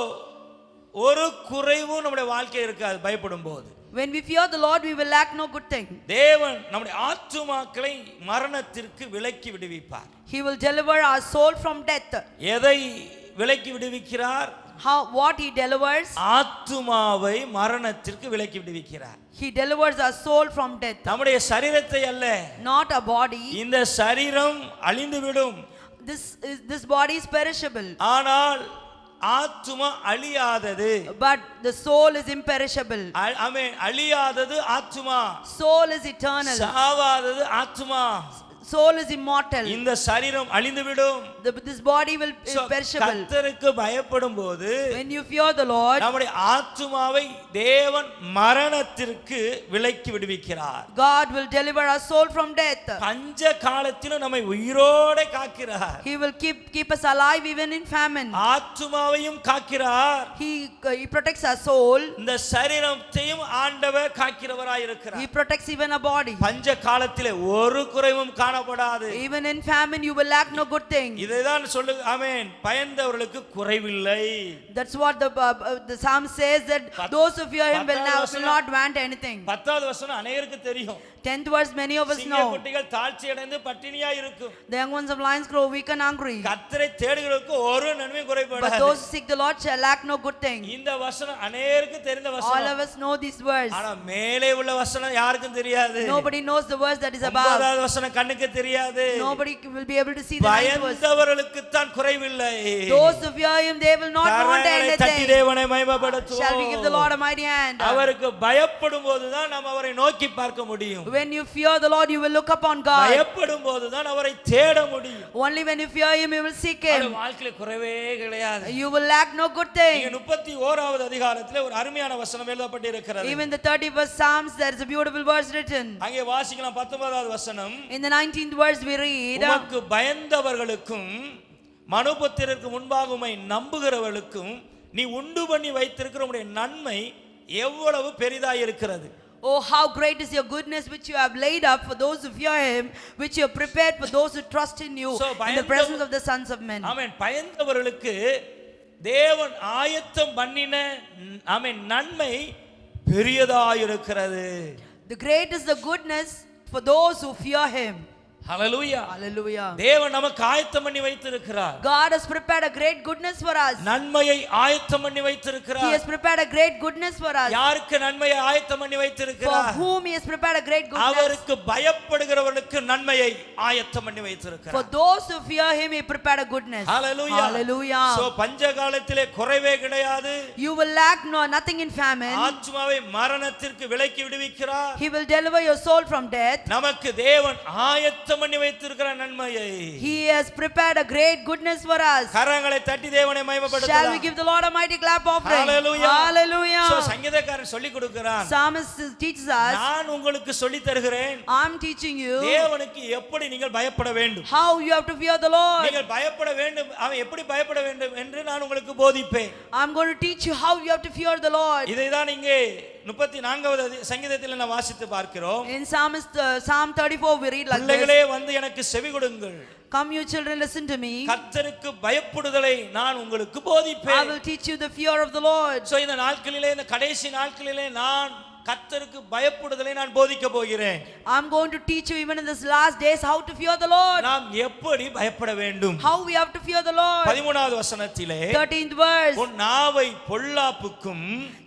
ஒரு குறைவும் நம்முடைய வாழ்க்கையில் இருக்காது பயப்படும் போது. When we fear the Lord, we will lack no good thing. தேவன் நம்முடைய ஆத்துமாக்களை மரணத்திற்கு விலக்கி விடுவிப்பார். He will deliver our soul from death. எதை விலக்கி விடுவிக்கிறார்? What he delivers? ஆத்துமாவை மரணத்திற்கு விலக்கி விடுவிக்கிறார். He delivers our soul from death. நம்முடைய சரீரத்தை அல்ல. Not a body. இந்த சரீரம் அழிந்துவிடும். This body is perishable. ஆனால் ஆத்துமா அழியாதது. But the soul is imperishable. ஆமென். அழியாதது ஆத்துமா. Soul is eternal. சாவாதது ஆத்துமா. Soul is immortal. இந்த சரீரம் அழிந்துவிடும். This body will be perishable. கர்த்தருக்கு பயப்படும்போது, when you fear the Lord, நம்முடைய ஆத்துமாவை தேவன் மரணத்திற்கு விலக்கி விடுவிக்கிறார். God will deliver our soul from death. பஞ்ச காலத்திலும் நம்மை உயிரோடு காக்கிறார். He will keep us alive even in famine. ஆத்துமாவையும் காக்கிறார். He protects our soul. இந்த சரீரத்தையும் ஆண்டவர் காக்கிறவராய் இருக்கிறார். He protects even our body. பஞ்ச காலத்திலே ஒரு குறைவும் காணப்படாது. Even in famine you will lack no good thing. இதைதான் சொல்லு. ஆமென். பயந்தவர்களுக்கு குறைவில்லை. That's what the psalm says, that those who fear him will not want anything. 10வது வசனம் அநேகருக்கு தெரியும். 10th verse many of us know. சிங்கக்குட்டிகள் தாழ்ச்சி அடைந்து பட்டினியா இருக்கும். The young ones of lions grow weak and hungry. கர்த்தரை தேடுகிறவர்களுக்கு ஒரு நன்மையும் குறைபடாது. But those who seek the Lord shall lack no good thing. இந்த வசனம் அநேகருக்கு தெரிந்த வசனம். All of us know this verse. ஆனா மேலே உள்ள வசனம் யாருக்கும் தெரியாது. Nobody knows the verse that is above. 9வது வசனம் கண்ணுக்கு தெரியாது. Nobody will be able to see the ninth verse. பயந்தவர்களுக்கு தான் குறைவில்லை. Those who fear him, they will not want தட்டி anything. தேவனை மகிமைப்படுத்துவோம். Shall we give the Lord a mighty hand? அவருக்கு பயப்படும் போதுதான் நாம் அவரை நோக்கி பார்க்க முடியும். When you fear the Lord, you will look upon God. பயப்படும் போதுதான் அவரை தேட முடியும். Only when you fear him, you will seek அது him. வாழ்க்கையில குறைவே கிடையாது. You will lack no good thing. இங்க 31வது அதிகாரத்திலே ஒரு அருமையான வசனம் எழுதப்பட்டிருக்கிறது. Even the 31st Psalms, there is a beautiful verse written. அங்கே வாசிக்கலாம் 19வது வசனம். In the 19th verse we read, உமக்கு பயந்தவர்களுக்கும் மனுபுத்திரருக்கு முன்பாக உம்மை நம்புகிறவர்களுக்கும் நீ உண்டு பண்ணி வைத்திருக்கிற உம்முடைய நன்மை எவ்வளவு பெரிதாய் இருக்கிறது. Oh, how great is your goodness which you have laid up for those who fear him, which you have prepared for those who trust in you, in the presence of the sons of men. ஆமென். பயந்தவர்களுக்கு தேவன் ஆயத்தம் பண்ணின ஆமென் நன்மை பெரியதாய் இருக்கிறது. The great is the goodness for those who fear him. Hallelujah. Hallelujah. தேவன் நமக்கு ஆயத்தம் பண்ணி வைத்திருக்கிறார். God has prepared a great goodness for us. நன்மையை ஆயத்தம் பண்ணி வைத்திருக்கிறார். He has prepared a great goodness for us. யாருக்கு நன்மையை ஆயத்தம் பண்ணி For வைத்திருக்கிறார்? whom he has prepared a great goodness. அவருக்கு பயப்படுகிறவர்களுக்கு நன்மையை ஆயத்தம் பண்ணி வைத்திருக்கிறார். For those who fear him, he prepared a goodness. Hallelujah. Hallelujah. So பஞ்சகாலத்திலே குறைவே கிடையாது. You will lack nothing in famine. ஆத்துமாவை மரணத்திற்கு விலக்கி விடுவிக்கிறார். He will deliver your soul from death. நமக்கு தேவன் ஆயத்தம் பண்ணி வைத்திருக்கிற நன்மையை He has prepared a great goodness for us. கரங்களை தட்டி தேவனை Shall we மகிமைப்படுத்தலாம். give the Lord a mighty clap offering? Hallelujah. Hallelujah. So சங்கீதக்காரன் சொல்லி கொடுக்கிறான். Psalmist teaches us, நான் உங்களுக்கு சொல்லி தருகிறேன். I'm teaching you தேவனுக்கு எப்படி நீங்கள் பயப்பட வேண்டும். how you have to fear the Lord. நீங்கள் பயப்பட வேண்டும். அவன் எப்படி பயப்பட வேண்டும் என்று நான் உங்களுக்கு போதிப்பேன். I'm going to teach you how you have to fear the Lord. இதைதான் இங்கே 34வது சங்கீதத்தில் நான் வாசித்து பார்க்கிறோம். In Psalm 34 we read like this. பிள்ளைகளே வந்து எனக்கு செவி கொடுங்கள். Come you children, listen to me. கர்த்தருக்கு பயப்படுதலை நான் உங்களுக்கு I போதிப்பேன். will teach you the fear of the Lord. So இந்த நாட்களிலே இந்த கடைசி நாட்களிலே நான் கர்த்தருக்கு பயப்படுதலை நான் போதிக்க போகிறேன். I'm going to teach you even in this last days how to fear the Lord. நாம் எப்படி பயப்பட வேண்டும். How we have to fear the Lord. 13வது வசனத்திலே 13th verse. உன் நாவை பொல்லாப்புக்கும்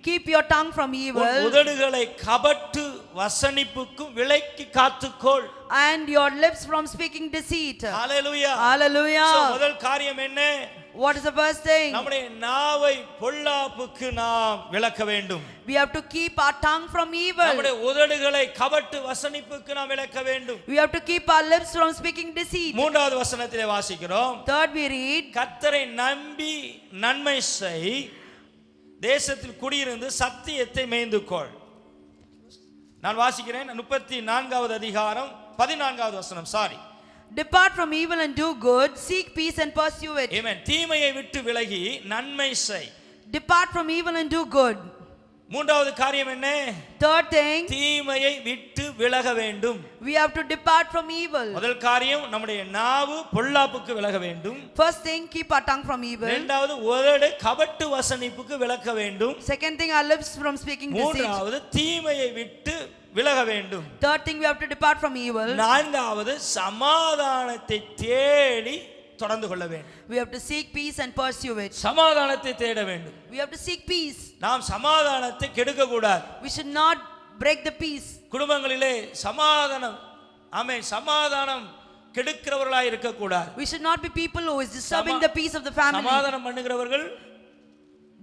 Keep your tongue from உன் evil உதடுகளை கபட்டு வசனிப்புக்கும் விலக்கி காத்துக்கொள். and your lips from speaking deceit. Hallelujah. Hallelujah. So முதல் காரியம் என்ன? What is the first thing? நம்முடைய நாவை பொல்லாப்புக்கு நாம் விலக்க வேண்டும். We have to keep our tongue from evil. நம்முடைய உதடுகளை கபட்டு வசனிப்புக்கு நாம் விலக்க வேண்டும். We have to keep our lips from speaking deceit. மூன்றாவது வசனத்திலே வாசிக்கிறோம். Third we read, கர்த்தரை நம்பி நன்மை செய், தேசத்தில் குடியிருந்து சத்தியத்தை மேய்ந்துக்கொள். நான் வாசிக்கிறேன் 34வது அதிகாரம் 14வது வசனம். Sorry. depart from evil and do good, seek peace and pursue it. ஆமென். தீமையை விட்டு விலகி நன்மை செய். Depart from evil and do good. மூன்றாவது காரியம் என்ன? Third thing, தீமையை விட்டு விலக வேண்டும். we have to depart from evil. முதல் காரியம் நம்முடைய நாவு பொல்லாப்புக்கு விலக வேண்டும். First thing, keep our tongue from evil. இரண்டாவது உதடு கபட்டு வசனிப்புக்கு விலக்க வேண்டும். Second thing, our lips from speaking deceit. மூன்றாவது தீமையை விட்டு விலக வேண்டும். Third thing, we have to depart from evil. நான்காவது சமாதானத்தை தேடி தொடர்ந்து கொள்ள வேண்டும். We have to seek peace and pursue it. சமாதானத்தை தேட வேண்டும். We have to seek peace. நாம் சமாதானத்தை கெடுக்க கூடாது. We should not break the peace. குடும்பங்களிலே சமாதானம் சமாதானம் கெடுக்கிறவர்களாய் இருக்க கூடாது. We should not be people who is disturbing the peace of the family. சமாதானம் பண்ணுகிறவர்கள்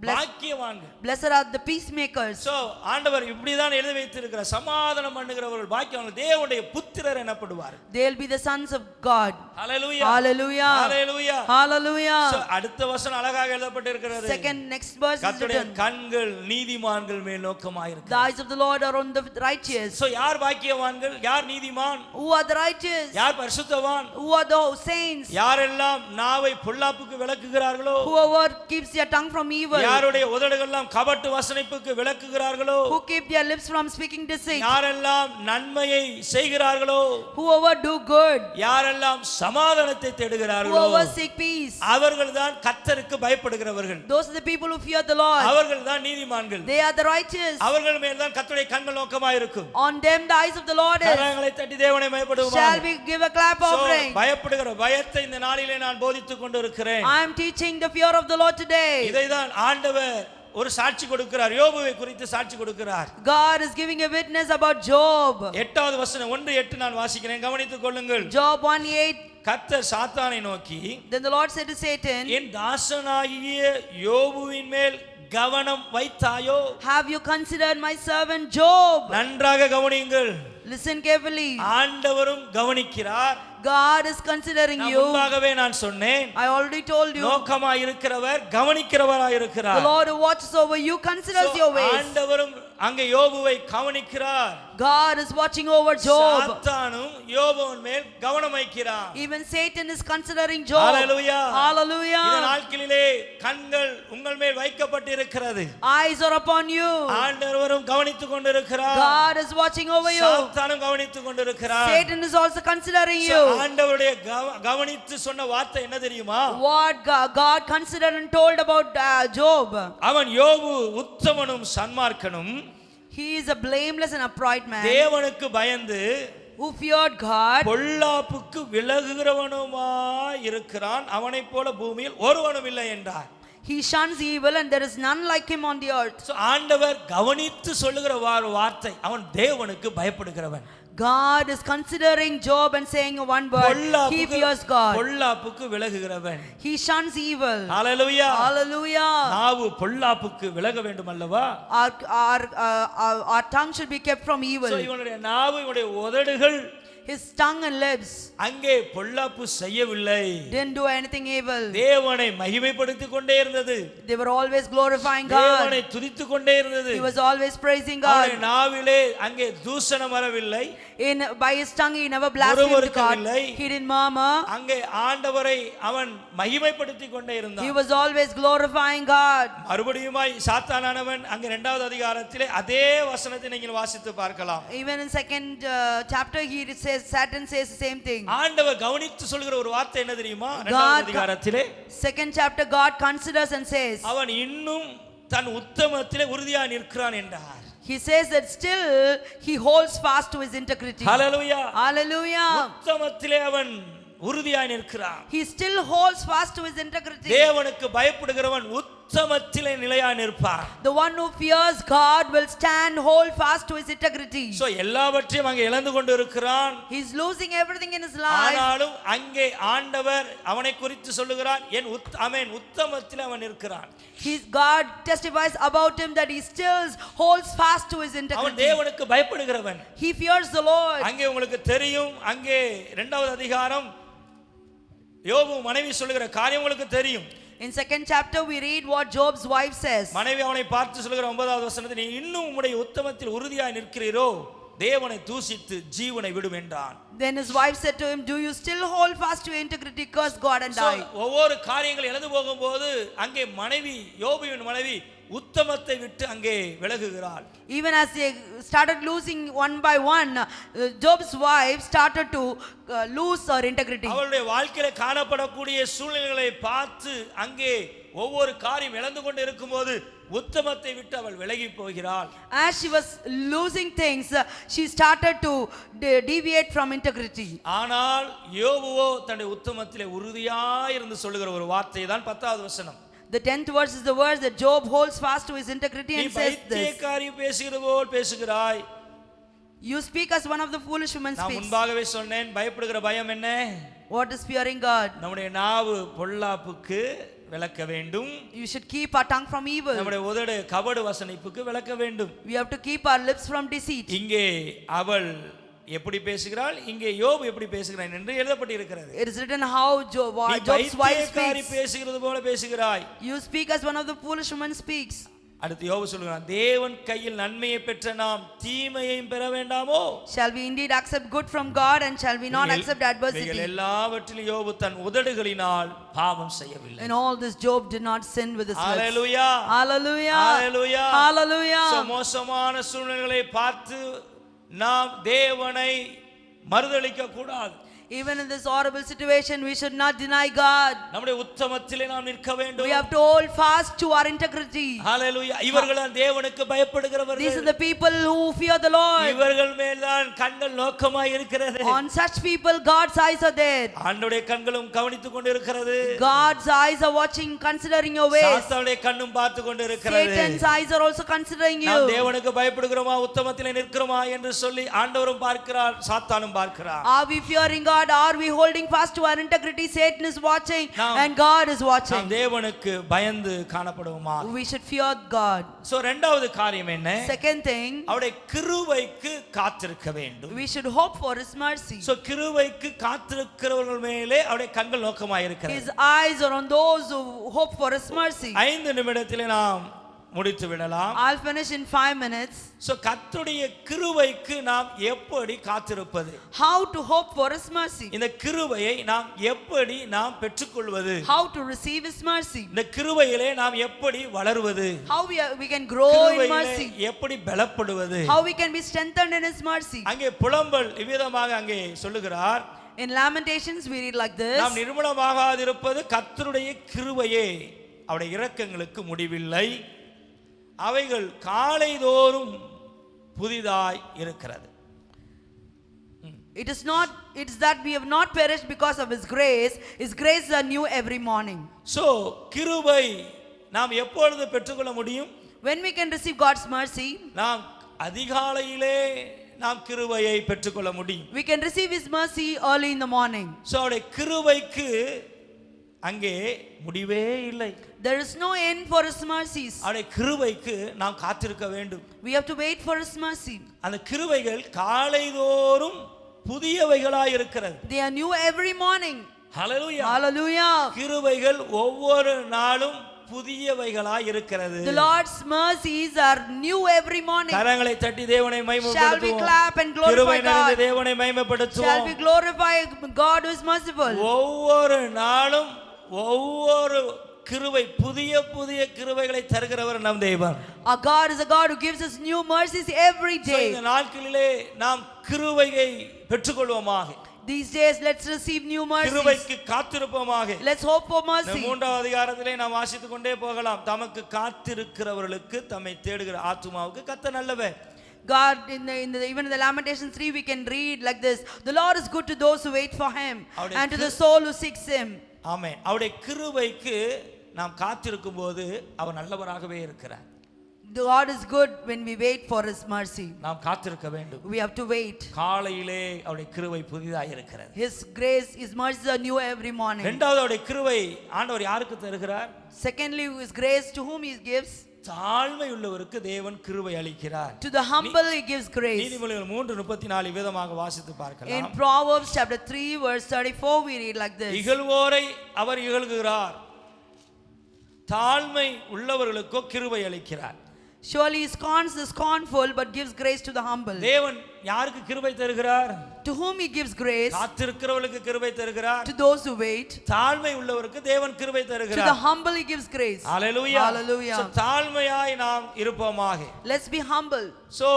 பாக்கியவான்கள். Blessed are the peacemakers. So ஆண்டவர் இப்படி தான் எழுதி வைத்திருக்கிறார். சமாதானம் பண்ணுகிறவர்கள் பாக்கியவான்கள், தேவனுடைய புத்திரர் எனப்படுவார்கள். They will be the sons of God. Hallelujah. Hallelujah. Hallelujah. Hallelujah. So அடுத்த வசனம் அழகாக எழுதப்பட்டிருக்கிறது. Next verse is கர்த்தருடைய written, கண்கள் நீதிமான்கள் மேல் நோக்கமாய் the இருக்கிறது. eyes of the Lord are on the righteous. So யார் பாக்கியவான்கள்? யார் நீதிமான்? Who are the righteous? யார் பரிசுத்தவான்? Who are the saints? யாரெல்லாம் நாவை பொல்லாப்புக்கு விலக்குகிறார்களோ, Whoever keeps their tongue from evil. யாருடைய உதடுகளெல்லாம் கபட்டு வசனிப்புக்கு விலக்குகிறார்களோ, Who keep their lips from speaking deceit. யாரெல்லாம் நன்மையை செய்கிறார்களோ, Whoever do good. யாரெல்லாம் சமாதானத்தை தேடுகிறார்களோ, Whoever seek peace. அவர்கள்தான் கர்த்தருக்கு பயப்படுகிறவர்கள். Those are the people who fear the Lord. அவர்கள்தான் நீதிமான்கள். They are the righteous. அவர்கள் மேல் தான் கர்த்தருடைய கண்கள் நோக்கமாய் இருக்கும். On them the eyes of the Lord is. கரங்களை தட்டி தேவனை மகிமைப்படுத்துவோம். Shall we give a clap offering? பயப்படுகிற பயத்தை இந்த நாளிலே நான் போதித்துக் கொண்டிருக்கிறேன். I am teaching the fear of the Lord today. இதைதான் ஆண்டவர் ஒரு சாட்சி கொடுக்கிறார், யோபுவை குறித்து சாட்சி கொடுக்கிறார். God is giving a witness about Job. 8வது வசனம் 1:8 நான் வாசிக்கிறேன், கவனித்துக் கொள்ளுங்கள். Job 1:8. கர்த்தர் சாத்தானை நோக்கி, Then the Lord said to Satan, என் தாசனாகிய யோபுவின் மேல் கவனம் வைத்தாயோ? have you considered my servant Job? நன்றாக கவனியுங்கள். Listen carefully. ஆண்டவரும் கவனிக்கிறார். God is considering you. முன்பாகவே நான் சொன்னேன், I already told you. நோக்கமாய் இருக்கிறவர் கவனிக்கிறவராய் The இருக்கிறார். Lord who watches over you considers your ways. ஆண்டவரும் அங்கே யோபுவை கவனிக்கிறார். God is watching over Job. சாத்தானும் யோபுவின் மேல் கவனம் வைக்கிறார். Even Satan is considering Job. Hallelujah. Hallelujah. இந்த நாட்களிலே கண்கள் உங்கள் மேல் வைக்கப்பட்டிருக்கிறது. Eyes are upon you. ஆண்டவரும் கவனித்துக் கொண்டிருக்கிறார். God is watching over you. சாத்தானும் கவனித்துக் கொண்டிருக்கிறார். Satan is also considering you. ஆண்டவருடைய கவனித்து சொன்ன வார்த்தை என்ன தெரியுமா? What God considered and told about Job. அவன் யோபு உத்தமனும் சன்மார்க்கனும், He is a blameless and upright man தேவனுக்கு பயந்து who feared God. பொல்லாப்புக்கு விலகுகிறவனுமாய் இருக்கிறான், அவனைப் போல பூமியில் ஒருவனும் இல்லை என்றார். He shuns evil and there is none like him on the earth. ஆண்டவர் கவனித்து சொல்லுகிற வார்த்தை, அவன் தேவனுக்கு பயப்படுகிறவன். God is considering Job and saying one word, he fears God. பொல்லாப்புக்கு விலகுகிறவன். He shuns evil. Hallelujah. Hallelujah. நாவு பொல்லாப்புக்கு விலக வேண்டும் அல்லவா? Our tongue should be kept from evil. இவனுடைய நாவு, இவனுடைய உதடுகள், his tongue and lips அங்கே பொல்லாப்பு செய்யவில்லை, didn't do anything evil. தேவனை மகிமைப்படுத்திக் கொண்டே இருந்தது. They were always glorifying God. தேவனை துதித்துக் கொண்டே இருந்தது. He was always praising God. அவனுடைய நாவிலே அங்கே தூஷணம் வரவில்லை. By his tongue he never blasphemed God. He didn't murmur. அங்கே ஆண்டவரை அவன் மகிமைப்படுத்திக் கொண்டே இருந்தான். He was always glorifying God. மறுபடியுமாய் சாத்தானானவன் அங்கே 2வது அதிகாரத்திலே அதே வசனத்தை நீங்கள் வாசித்து பார்க்கலாம். Even in second chapter he says, Satan says the same thing. ஆண்டவர் கவனித்து சொல்கிற ஒரு வார்த்தை என்ன தெரியுமா? 2வது அதிகாரத்திலே second chapter God considers and says, அவன் இன்னும் தன் உத்தமத்திலே உறுதியாய் நிற்கிறான் என்றார். He says that still he holds fast to his integrity. Hallelujah. Hallelujah. உத்தமத்திலே அவன் உறுதியாய் நிற்கிறான். He still holds fast to his integrity. தேவனுக்கு பயப்படுகிறவன் உத்தமத்திலே நிலையாய் நிற்பான். The one who fears God will hold fast to his integrity. So எல்லாவற்றையும் அங்கே இழந்து கொண்டு இருக்கிறான். He is losing everything in his life. ஆனாலும் அங்கே ஆண்டவர் அவனை குறித்து சொல்லுகிறார், என் ஆமென், உத்தமத்திலே அவன் இருக்கிறான். God testifies about him that he still holds fast to his integrity. அவன் தேவனுக்கு பயப்படுகிறவன். He fears the Lord. அங்கே உங்களுக்கு தெரியும், அங்கே 2வது அதிகாரம் யோபு மனைவி சொல்லுகிற காரியம் உங்களுக்கு தெரியும். In second chapter we read what Job's wife says. மனைவி அவனை பார்த்து சொல்லுகிற 9வது வசனத்தில், நீ இன்னும் உம்முடைய உத்தமத்தில் உறுதியாய் நிற்கிறீரோ, தேவனை தூஷித்து ஜீவனை விடும் என்றான். Then his wife said to him, do you still hold fast to your integrity? Curse God and die. ஒவ்வொரு காரியங்கள் இழந்து போகும்போது அங்கே மனைவி, யோபுவின் மனைவி உத்தமத்தை விட்டு அங்கே விலகுகிறாள். Even as they started losing one by one, Job's wife started to lose her integrity. அவளுடைய வாழ்க்கையில காணப்படக்கூடிய சூழ்நிலைகளை பார்த்து அங்கே ஒவ்வொரு காரியம் இழந்து கொண்டு இருக்கும்போது உத்தமத்தை விட்டு அவள் விலகி போகிறாள். As she was losing things, she started to deviate from integrity. ஆனால் யோபுவோ தன்னுடைய உத்தமத்திலே உறுதியாய் இருந்து சொல்லுகிற ஒரு வார்த்தை தான் 10வது வசனம். The 10th verse is the verse that Job holds fast to his integrity and says this. நீ பைத்தியக்காரி பேசுகிறது போல் பேசுகிறாய். You speak as one of the foolish women speaks. நான் முன்பாகவே சொன்னேன், பயப்படுகிற பயம் என்ன? What is fearing God? நம்முடைய நாவு பொல்லாப்புக்கு விலக்க வேண்டும். You should keep our tongue from evil. நம்முடைய உதடு கபடு வசனிப்புக்கு விலக்க வேண்டும். We have to keep our lips from deceit. இங்கே அவள் எப்படி பேசுகிறாள், இங்கே யோபு எப்படி பேசுகிறான் என்று எழுதப்பட்டிருக்கிறது. It is written how Job's wife speaks. பேசுகிறது போல பேசுகிறாய். You speak as one of the foolish women speaks. அடுத்து யோபு சொல்கிறான், தேவன் கையில் நன்மையை பெற்ற நாம் தீமையையும் பெற வேண்டாமோ? Shall we indeed accept good from God and shall we not accept adversity? எல்லாவற்றிலும் யோபு தன் உதடுகளினால் பாவம் செய்யவில்லை. In all this Job did not sin with his lips. Hallelujah. Hallelujah. Hallelujah. Hallelujah. மோசமான சூழ்நிலைகளை பார்த்து நாம் தேவனை மறுதலிக்க கூடாது. Even in this horrible situation, we should not deny God. நம்முடைய உத்தமத்திலே நாம் நிற்க வேண்டும். We have to hold fast to our integrity. ஹalleluya. இவர்கள் தான் தேவனுக்கு பயப்படுகிறவர்கள். These are the people who fear the Lord. இவர்கள் மேல் தான் கண்கள் நோக்கமாய் இருக்கிறது. On such people God's eyes are there. ஆண்டவருடைய கண்களும் கவனித்துக் கொண்டிருக்கிறது. God's eyes are watching, considering your ways. சாத்தானுடைய கண்ணும் பார்த்து கொண்டிருக்கிறது. Satan's eyes are also considering you. நாம் தேவனுக்கு பயப்படுகிறோமா உத்தமத்திலே நிற்கிறோமா என்று சொல்லி ஆண்டவரும் பார்க்கிறார், சாத்தானும் பார்க்கிறார். Are we fearing God? Are we holding fast to our integrity? Satan is watching and God is watching. நாம் தேவனுக்கு பயந்து காணப்படுவோமா? We should fear God. So இரண்டாவது காரியம் என்ன? Second thing, அவருடைய கிருபைக்கு காத்திருக்க வேண்டும். we should hope for his mercy. So கிருபைக்கு காத்திருக்கிறவர்கள் மேலே அவருடைய கண்கள் நோக்கமாய் இருக்கிறது. His eyes are on those who hope for his mercy. 5 நிமிடத்திலே நாம் முடித்து விடலாம். I'll finish in 5 minutes. So கர்த்தருடைய கிருபைக்கு நாம் எப்படி காத்திருப்பது? How to hope for his mercy? இந்த கிருபையை நாம் எப்படி நாம் பெற்றுக்கொள்வது? How to receive his mercy? இந்த கிருபையிலே நாம் எப்படி வளருவது? How we can grow in mercy? எப்படி பலப்படுவது? How we can be strengthened in his mercy? அங்கே புலம்பல் இவ்விதமாக அங்கே சொல்லுகிறார். In Lamentations we read like this. நாம் நிர்மூலமாகாதிருப்பது கர்த்தருடைய கிருபையே, அவருடைய இரக்கங்களுக்கு முடிவில்லை, அவைகள் காலைதோறும் புதிதாய் இருக்கிறது. It is that we have not perished because of his grace. His grace are new every morning. So கிருபை நாம் எப்பொழுது பெற்றுக்கொள்ள முடியும்? When we can receive God's mercy, நாம் அதிகாலையிலே நாம் கிருபையை பெற்றுக்கொள்ள முடியும். We can receive his mercy early in the morning. So அவருடைய கிருபைக்கு அங்கே முடிவே இல்லை. There is no end for his mercies. அவருடைய கிருபைக்கு நாம் காத்திருக்க வேண்டும். We have to wait for his mercy. அந்த கிருபைகள் காலைதோறும் புதியவைகளாய் இருக்கிறது. They are new every morning. Hallelujah. Hallelujah. கிருபைகள் ஒவ்வொரு நாளும் புதியவைகளாய் இருக்கிறது. The Lord's mercies are new every morning. கரங்களை தட்டி தேவனை மகிமைப்படுத்துவோம். Shall we clap and glorify கிருபை நிறைந்த God? தேவனை மகிமைப்படுத்துவோம். Shall we glorify God who is merciful? ஒவ்வொரு நாளும் ஒவ்வொரு கிருபை புதிய புதிய கிருபைகளை தருகிறவர் நம் தேவன். Our God is a God who gives us new mercies every day. இந்த நாட்களிலே நாம் கிருபையை பெற்றுக்கொள்வோமாக. These days let's receive new mercies. கிருபைக்கு காத்திருப்போமாக. Let's hope for mercy. 3வது அதிகாரத்திலே நாம் வாசித்துக் கொண்டே போகலாம். தமக்கு காத்திருக்கிறவர்களுக்கு தம்மை தேடுகிற ஆத்துமாவுக்கு கர்த்தர் நல்லவர். God even in the Lamentations 3 we can read like this. The Lord is good to those who wait for him and to the soul who seeks him. ஆமென். அவருடைய கிருபைக்கு நாம் காத்திருக்கும் போது அவர் நல்லவராகவே இருக்கிறார். God is good when we wait for his mercy. நாம் காத்திருக்க வேண்டும். We have to wait. காலையிலே அவருடைய கிருபை புதிதாக இருக்கிறது. His grace, his mercies are new every morning. இரண்டாவது அவருடைய கிருபை ஆண்டவர் யாருக்கு தருகிறார்? Secondly, his grace to whom he gives? தாழ்மை உள்ளவருக்கு தேவன் கிருபை அளிக்கிறார். To the humble he gives grace. நீதிமொழிகள் 3:34 விதமாக வாசித்து பார்க்கலாம். In Proverbs chapter 3 verse 34 we read like this. இகழ்வோரை அவர் இகழ்கிறார், தாழ்மை உள்ளவர்களுக்கோ கிருபை அளிக்கிறார். Surely he scorns the scornful but gives grace to the humble. தேவன் யாருக்கு கிருபை தருகிறார்? To whom he gives grace? காத்திருக்கிறவர்களுக்கு கிருபை தருகிறார். To those who wait. தாழ்மை உள்ளவருக்கு தேவன் கிருபை To தருகிறார். the humble he gives grace. Hallelujah. Hallelujah. So தாழ்மையாய் நாம் இருப்போமாக. Let's be humble. So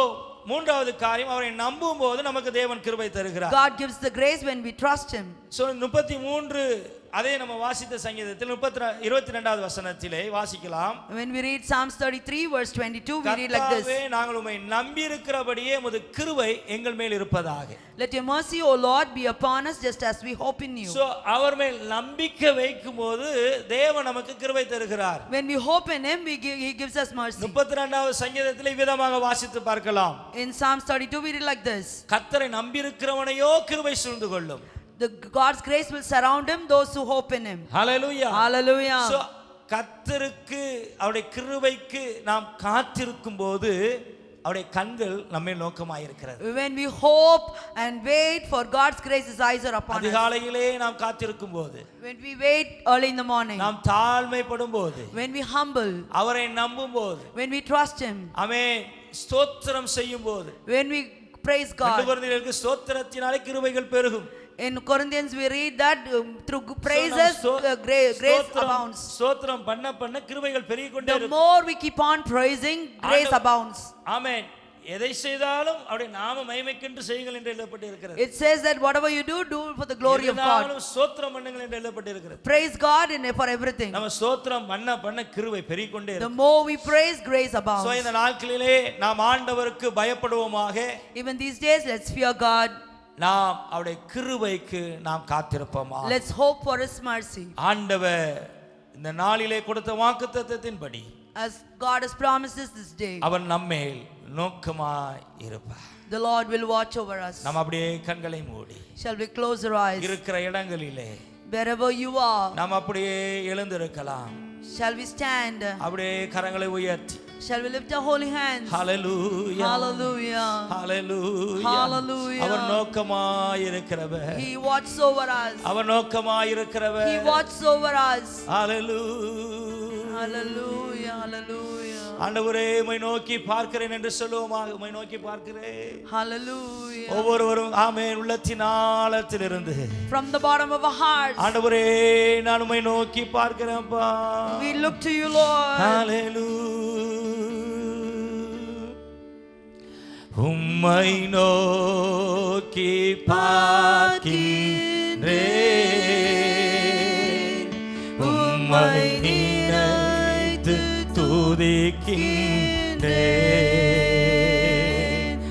மூன்றாவது காரியம், அவரை நம்பும் போது நமக்கு தேவன் கிருபை தருகிறார். God gives the grace when we trust him. So 33 அதே நம்ம வாசித்த சங்கீதத்தில் 22வது வசனத்திலே வாசிக்கலாம். When we read Psalms 33 verse 22 we read like this. கர்த்தாவே, நாங்கள் உம்மை நம்பி இருக்கிறபடியே உமது கிருபை எங்கள் மேல் இருப்பதாக. Let your mercy, O Lord, be upon us just as we hope in you. So அவர் மேல் நம்பிக்கை வைக்கும்போது தேவன் நமக்கு கிருபை தருகிறார். When we hope in him, he gives us mercy. 32வது சங்கீதத்திலே விதமாக வாசித்து பார்க்கலாம். In Psalms 32 we read like this. கர்த்தரை நம்பி இருக்கிறவனையோ கிருபை சூழ்ந்து கொள்ளும். God's grace will surround him, those who hope in him. Hallelujah. Hallelujah. So கர்த்தருக்கு அவருடைய கிருபைக்கு நாம் காத்திருக்கும் போது அவருடைய கண்கள் நம்மை நோக்கமாய் இருக்கிறது. When we hope and wait for God's grace, his eyes are upon us. அதிகாலையிலே நாம் காத்திருக்கும் போது, when we wait early in the morning, நாம் தாழ்மைப்படும் போது, when we humble, அவரை நம்பும் போது, when we trust him, ஆமென், ஸ்தோத்திரம் செய்யும் போது, when we praise God. 2 கொரிந்தியருக்கு ஸ்தோத்திரத்தினாலே கிருபைகள் பெருகும். In Corinthians we read that through praises grace abounds. ஸ்தோத்திரம் பண்ண பண்ண கிருபைகள் பெருகிக் கொண்டே இருக்கும். The more we keep on praising, grace abounds. ஆமென். எதை செய்தாலும் அவருடைய நாம மகிமைக்கென்று செய்யுங்கள் என்று எழுதப்பட்டிருக்கிறது. It says that whatever you do, do for the glory of God. ஸ்தோத்திரம் பண்ணுங்கள் என்று எழுதப்பட்டிருக்கிறது. Praise God for everything. நம்ம ஸ்தோத்திரம் பண்ண கிருபை பெருகிக்கொண்டே இருக்கும். The more we praise, grace abounds. So இந்த நாட்களிலே நாம் ஆண்டவருக்கு பயப்படுவோமாக. Even these days, let's fear God. நாம் அவருடைய கிருபைக்கு நாம் காத்திருப்போமா. Let's hope for his mercy. ஆண்டவர் இந்த நாளிலே கொடுத்த வாக்குத்தத்தத்தின்படி, as God has promised us this day, அவர் நம்மேல் நோக்கமாய் இருப்பார். the Lord will watch over us. நாம் அப்படியே கண்களை மூடி, shall we close our eyes? இருக்கிற இடங்களிலே wherever you are, நாம் அப்படியே எழுந்திருக்கலாம். shall we stand? அப்படியே கரங்களை உயர்த்தி, shall we lift our holy hands? Hallelujah, Hallelujah, Hallelujah, Hallelujah. அவர் நோக்கமாய் இருக்கிறவர். He watches over us. அவர் நோக்கமாய் இருக்கிறவர். He watches over us. Hallelujah, Hallelujah, Hallelujah. ஆண்டவரே உம்மை நோக்கி பார்க்கிறேன் என்று சொல்லுவோமாக. உம்மை நோக்கி பார்க்கிறேன். Hallelujah. ஒவ்வொருவரும் ஆமென். உள்ளத்தின் ஆழத்திலிருந்து, from the bottom of our hearts, ஆண்டவரே நான் உம்மை நோக்கி பார்க்கிறேன்ப்பா. we look to you, Lord. Hallelujah. உம்மை நோக்கி பார்க்கிறேன், உம்மை நினைத்து துதிக்கின்றேன்,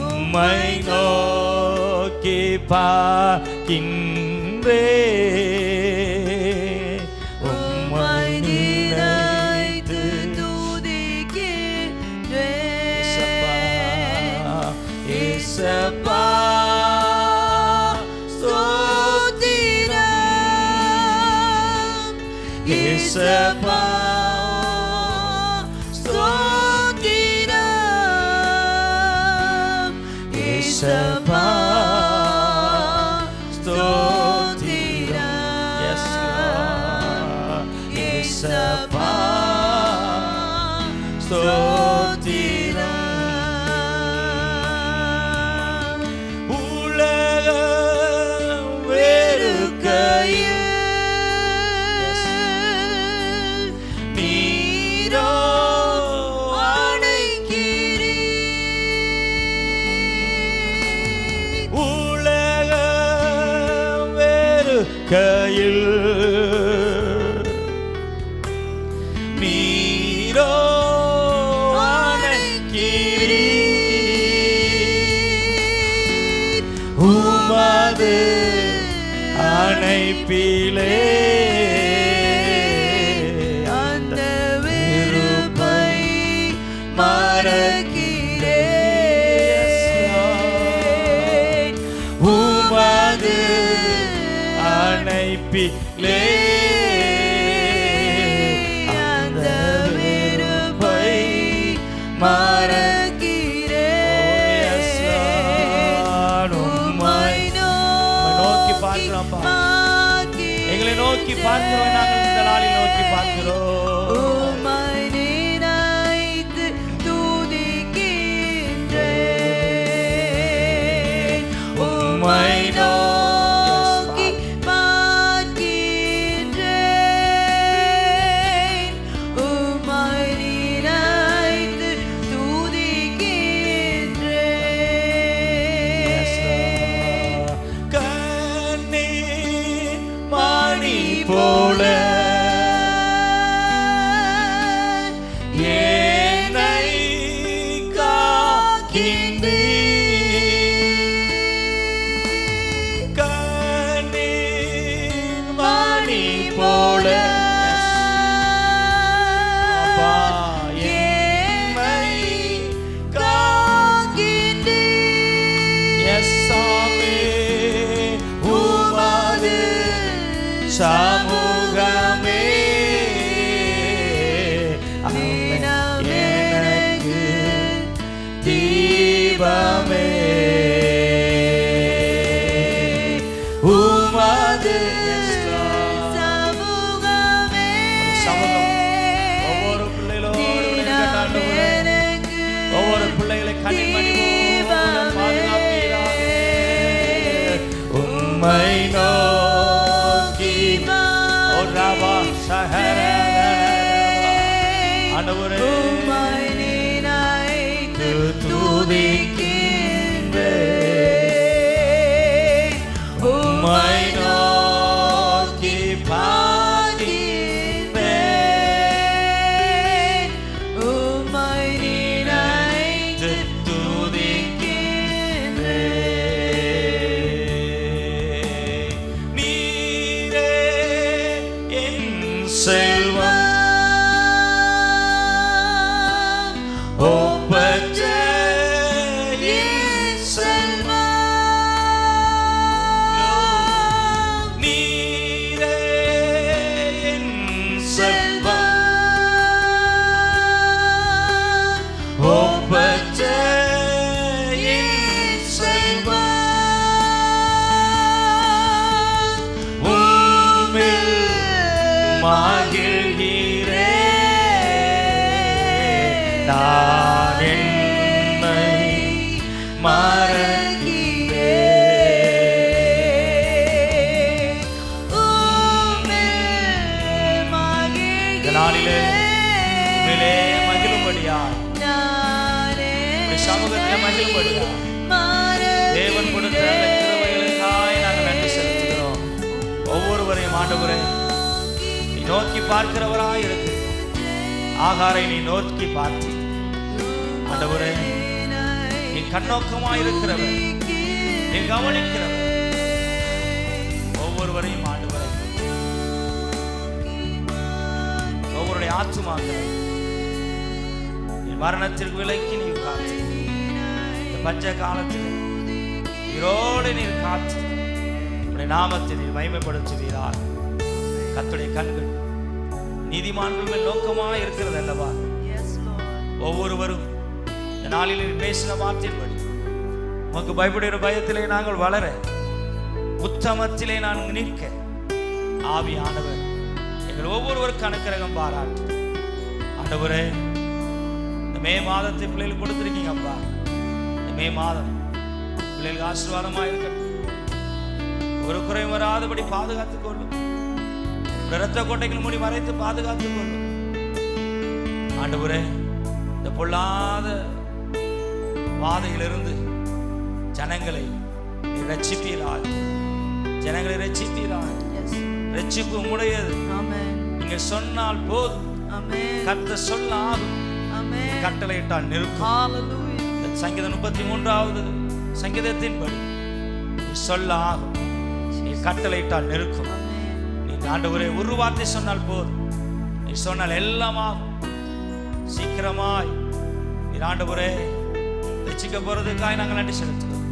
உம்மை நோக்கி பார்க்கின்றேன், உம்மை நினைத்து துதிக்கின்றேன். இயேசப்பா ஸ்தோத்திரம், இயேசப்பா ஸ்தோத்திரம், இயேசப்பா ஸ்தோத்திரம். Yes, Lord. இயேசப்பா ஸ்தோத்திரம். உலகம் வெறுக்கையில் நீரோ அணைக்கிறீர். உலகம் வெறுக்கையில் நீரோ அணைக்கிறீர். உமது அணைப்பிலே அந்த வெறுப்பை மறக்கிறேன். உமது அணைப்பிலே அந்த வெறுப்பை மறக்கிறேன். உம்மை நோக்கி பார்க்கிறோம்ப்பா. எங்களை நோக்கி பார்க்கிறோம். நாங்கள் இந்த நாளில் நோக்கி பார்க்கிறோம். உம்மை நினைத்து துதிக்கின்றேன். உம்மை நோக்கி பார்க்கின்றேன். உம்மை நினைத்து துதிக்கின்றேன். கண்ணீர் மணி போல என்னை காக்கின்றீர். கண்ணீர் மணி போல அப்பா என்னை எஸ் சாமி உமது சமூகமே எனக்கு தீபமே. உமது சமூகமே ஒவ்வொரு பிள்ளைகளோடு ஒவ்வொரு பிள்ளைகளை கனிமணி பாதுகாப்பீராக. உம்மை நோக்கி ரபா சஹர ஆண்டவரே உம்மை நினைத்து துதிக்கின்றேன். உம்மை நோக்கி பார்க்கின்றேன். உம்மை நினைத்து துதிக்கின்றேன். நீரே என் செல்வம், ஒப்பற்ற என் செல்வம். நீரே என் செல்வம், ஒப்பற்ற என் செல்வம். உம்மில் மகிழ்கிறேன். நான் என்னை மறக்கிறேன். உம்மில் மகிழ்கிறேன். இந்த நாளிலே உம்மிலே மகிழும்படியாய், உம்முடைய சமூகத்திலே மகிழும்படியாய் தேவன் கொடுத்த நல்ல கிருபைகளுக்காய் நாங்கள் நன்றி செலுத்துகிறோம். ஒவ்வொருவரையும் ஆண்டவரே நீ நோக்கி பார்க்கிறவராய் இருக்கு. ஆகாரை நீ நோக்கி பார்த்து ஆண்டவரே நீ கண்ணோக்கமாய் இருக்கிறவர், நீ கவனிக்கிறவர். ஒவ்வொருவரையும் ஆண்டவரே, ஒவ்வொருடைய ஆத்துமாக்களை நீ மரணத்திற்கு விலக்கி நீ காத்து, இந்த பஞ்ச காலத்தில் இதோடு நீர் காத்து உடைய நாமத்தை நீர் மகிமைப்படுத்துவீராக. கர்த்தருடைய கண்கள் நீதிமான்கள் மேல் நோக்கமாக இருக்கிறது அல்லவா? ஒவ்வொருவரும் இந்த நாளில் நீர் பேசின வார்த்தையின்படி உமக்கு பயப்படுகிற பயத்திலே நாங்கள் வளர, உத்தமத்திலே நாங்கள் நிற்க ஆவியானவர் எங்கள் ஒவ்வொருவருக்கும் அனுக்கிரகம் பாராட்டு. ஆண்டவரே, இந்த மே மாதத்தை பிள்ளைகளுக்கு கொடுத்துருக்கீங்க அப்பா. இந்த மே மாதம் பிள்ளைகளுக்கு ஆசீர்வாதமாக இருக்கட்டும். ஒரு குறை வராதபடி பாதுகாத்துக் கொள்ளும். இரத்த கோட்டைகள் மூடி மறைத்து பாதுகாத்துக் கொள்ளும். ஆண்டவரே, இந்த பொல்லாத வாதையிலிருந்து ஜனங்களை ரட்சிப்பீராக. ஜனங்களை ரட்சிப்பீராக. ரட்சிப்பு உம்முடையது. நீங்க சொன்னால் போதும். கர்த்தர் சொல்ல ஆகும். கட்டளையிட்டால் நிற்கும். சங்கீதம் 33வது சங்கீதத்தின்படி நீ சொல்ல ஆகும். நீ கட்டளையிட்டால் நிற்கும். நீ ஆண்டவரே ஒரு வார்த்தை சொன்னால் போதும். நீ சொன்னால் எல்லாம் ஆகும். சீக்கிரமாய் நீ ஆண்டவரே ரட்சிக்க போறதுக்காக நாங்கள் நன்றி செலுத்துகிறோம்.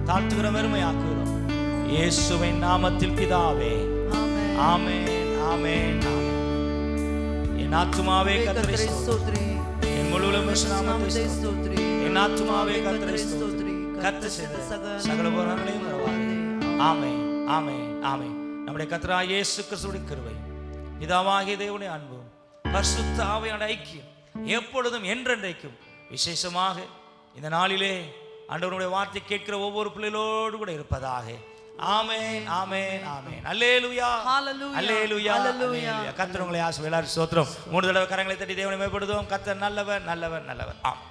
தாழ்த்துகிற பெருமையாக்குகிறோம். இயேசுவின் நாமத்தில் பிதாவே, ஆமென், ஆமென், ஆமென். என் ஆத்துமாவே கர்த்தரை ஸ்தோத்திரி, என் முழு நாமத்தை ஸ்தோத்திரி. என் ஆத்துமாவே கர்த்தரை ஸ்தோத்திரி. கர்த்தர் செய்த சகல உபகாரங்களையும் மறவாதே. ஆமென், ஆமென், ஆமென். நம்முடைய கர்த்தராகிய இயேசு கிறிஸ்துவின் கிருபை, பிதாவாகிய தேவனுடைய அன்பும் பரிசுத்த ஆவியானவருடைய ஐக்கியம் எப்பொழுதும் என்றென்றைக்கும் விசேஷமாக இந்த நாளிலே ஆண்டவருடைய வார்த்தை கேட்கிற ஒவ்வொரு பிள்ளைகளோடு கூட இருப்பதாக. ஆமென், ஆமென், ஆமென். அல்லேலூயா, அல்லேலூயா, அல்லேலூயா. கர்த்தர் உங்களை ஆசீர்வதிப்பார். ஸ்தோத்திரம். 3 தடவை கரங்களை தட்டி தேவனை மேம்படுத்துவோம். கர்த்தர் நல்லவர், நல்லவர், நல்லவர். ஆமென்.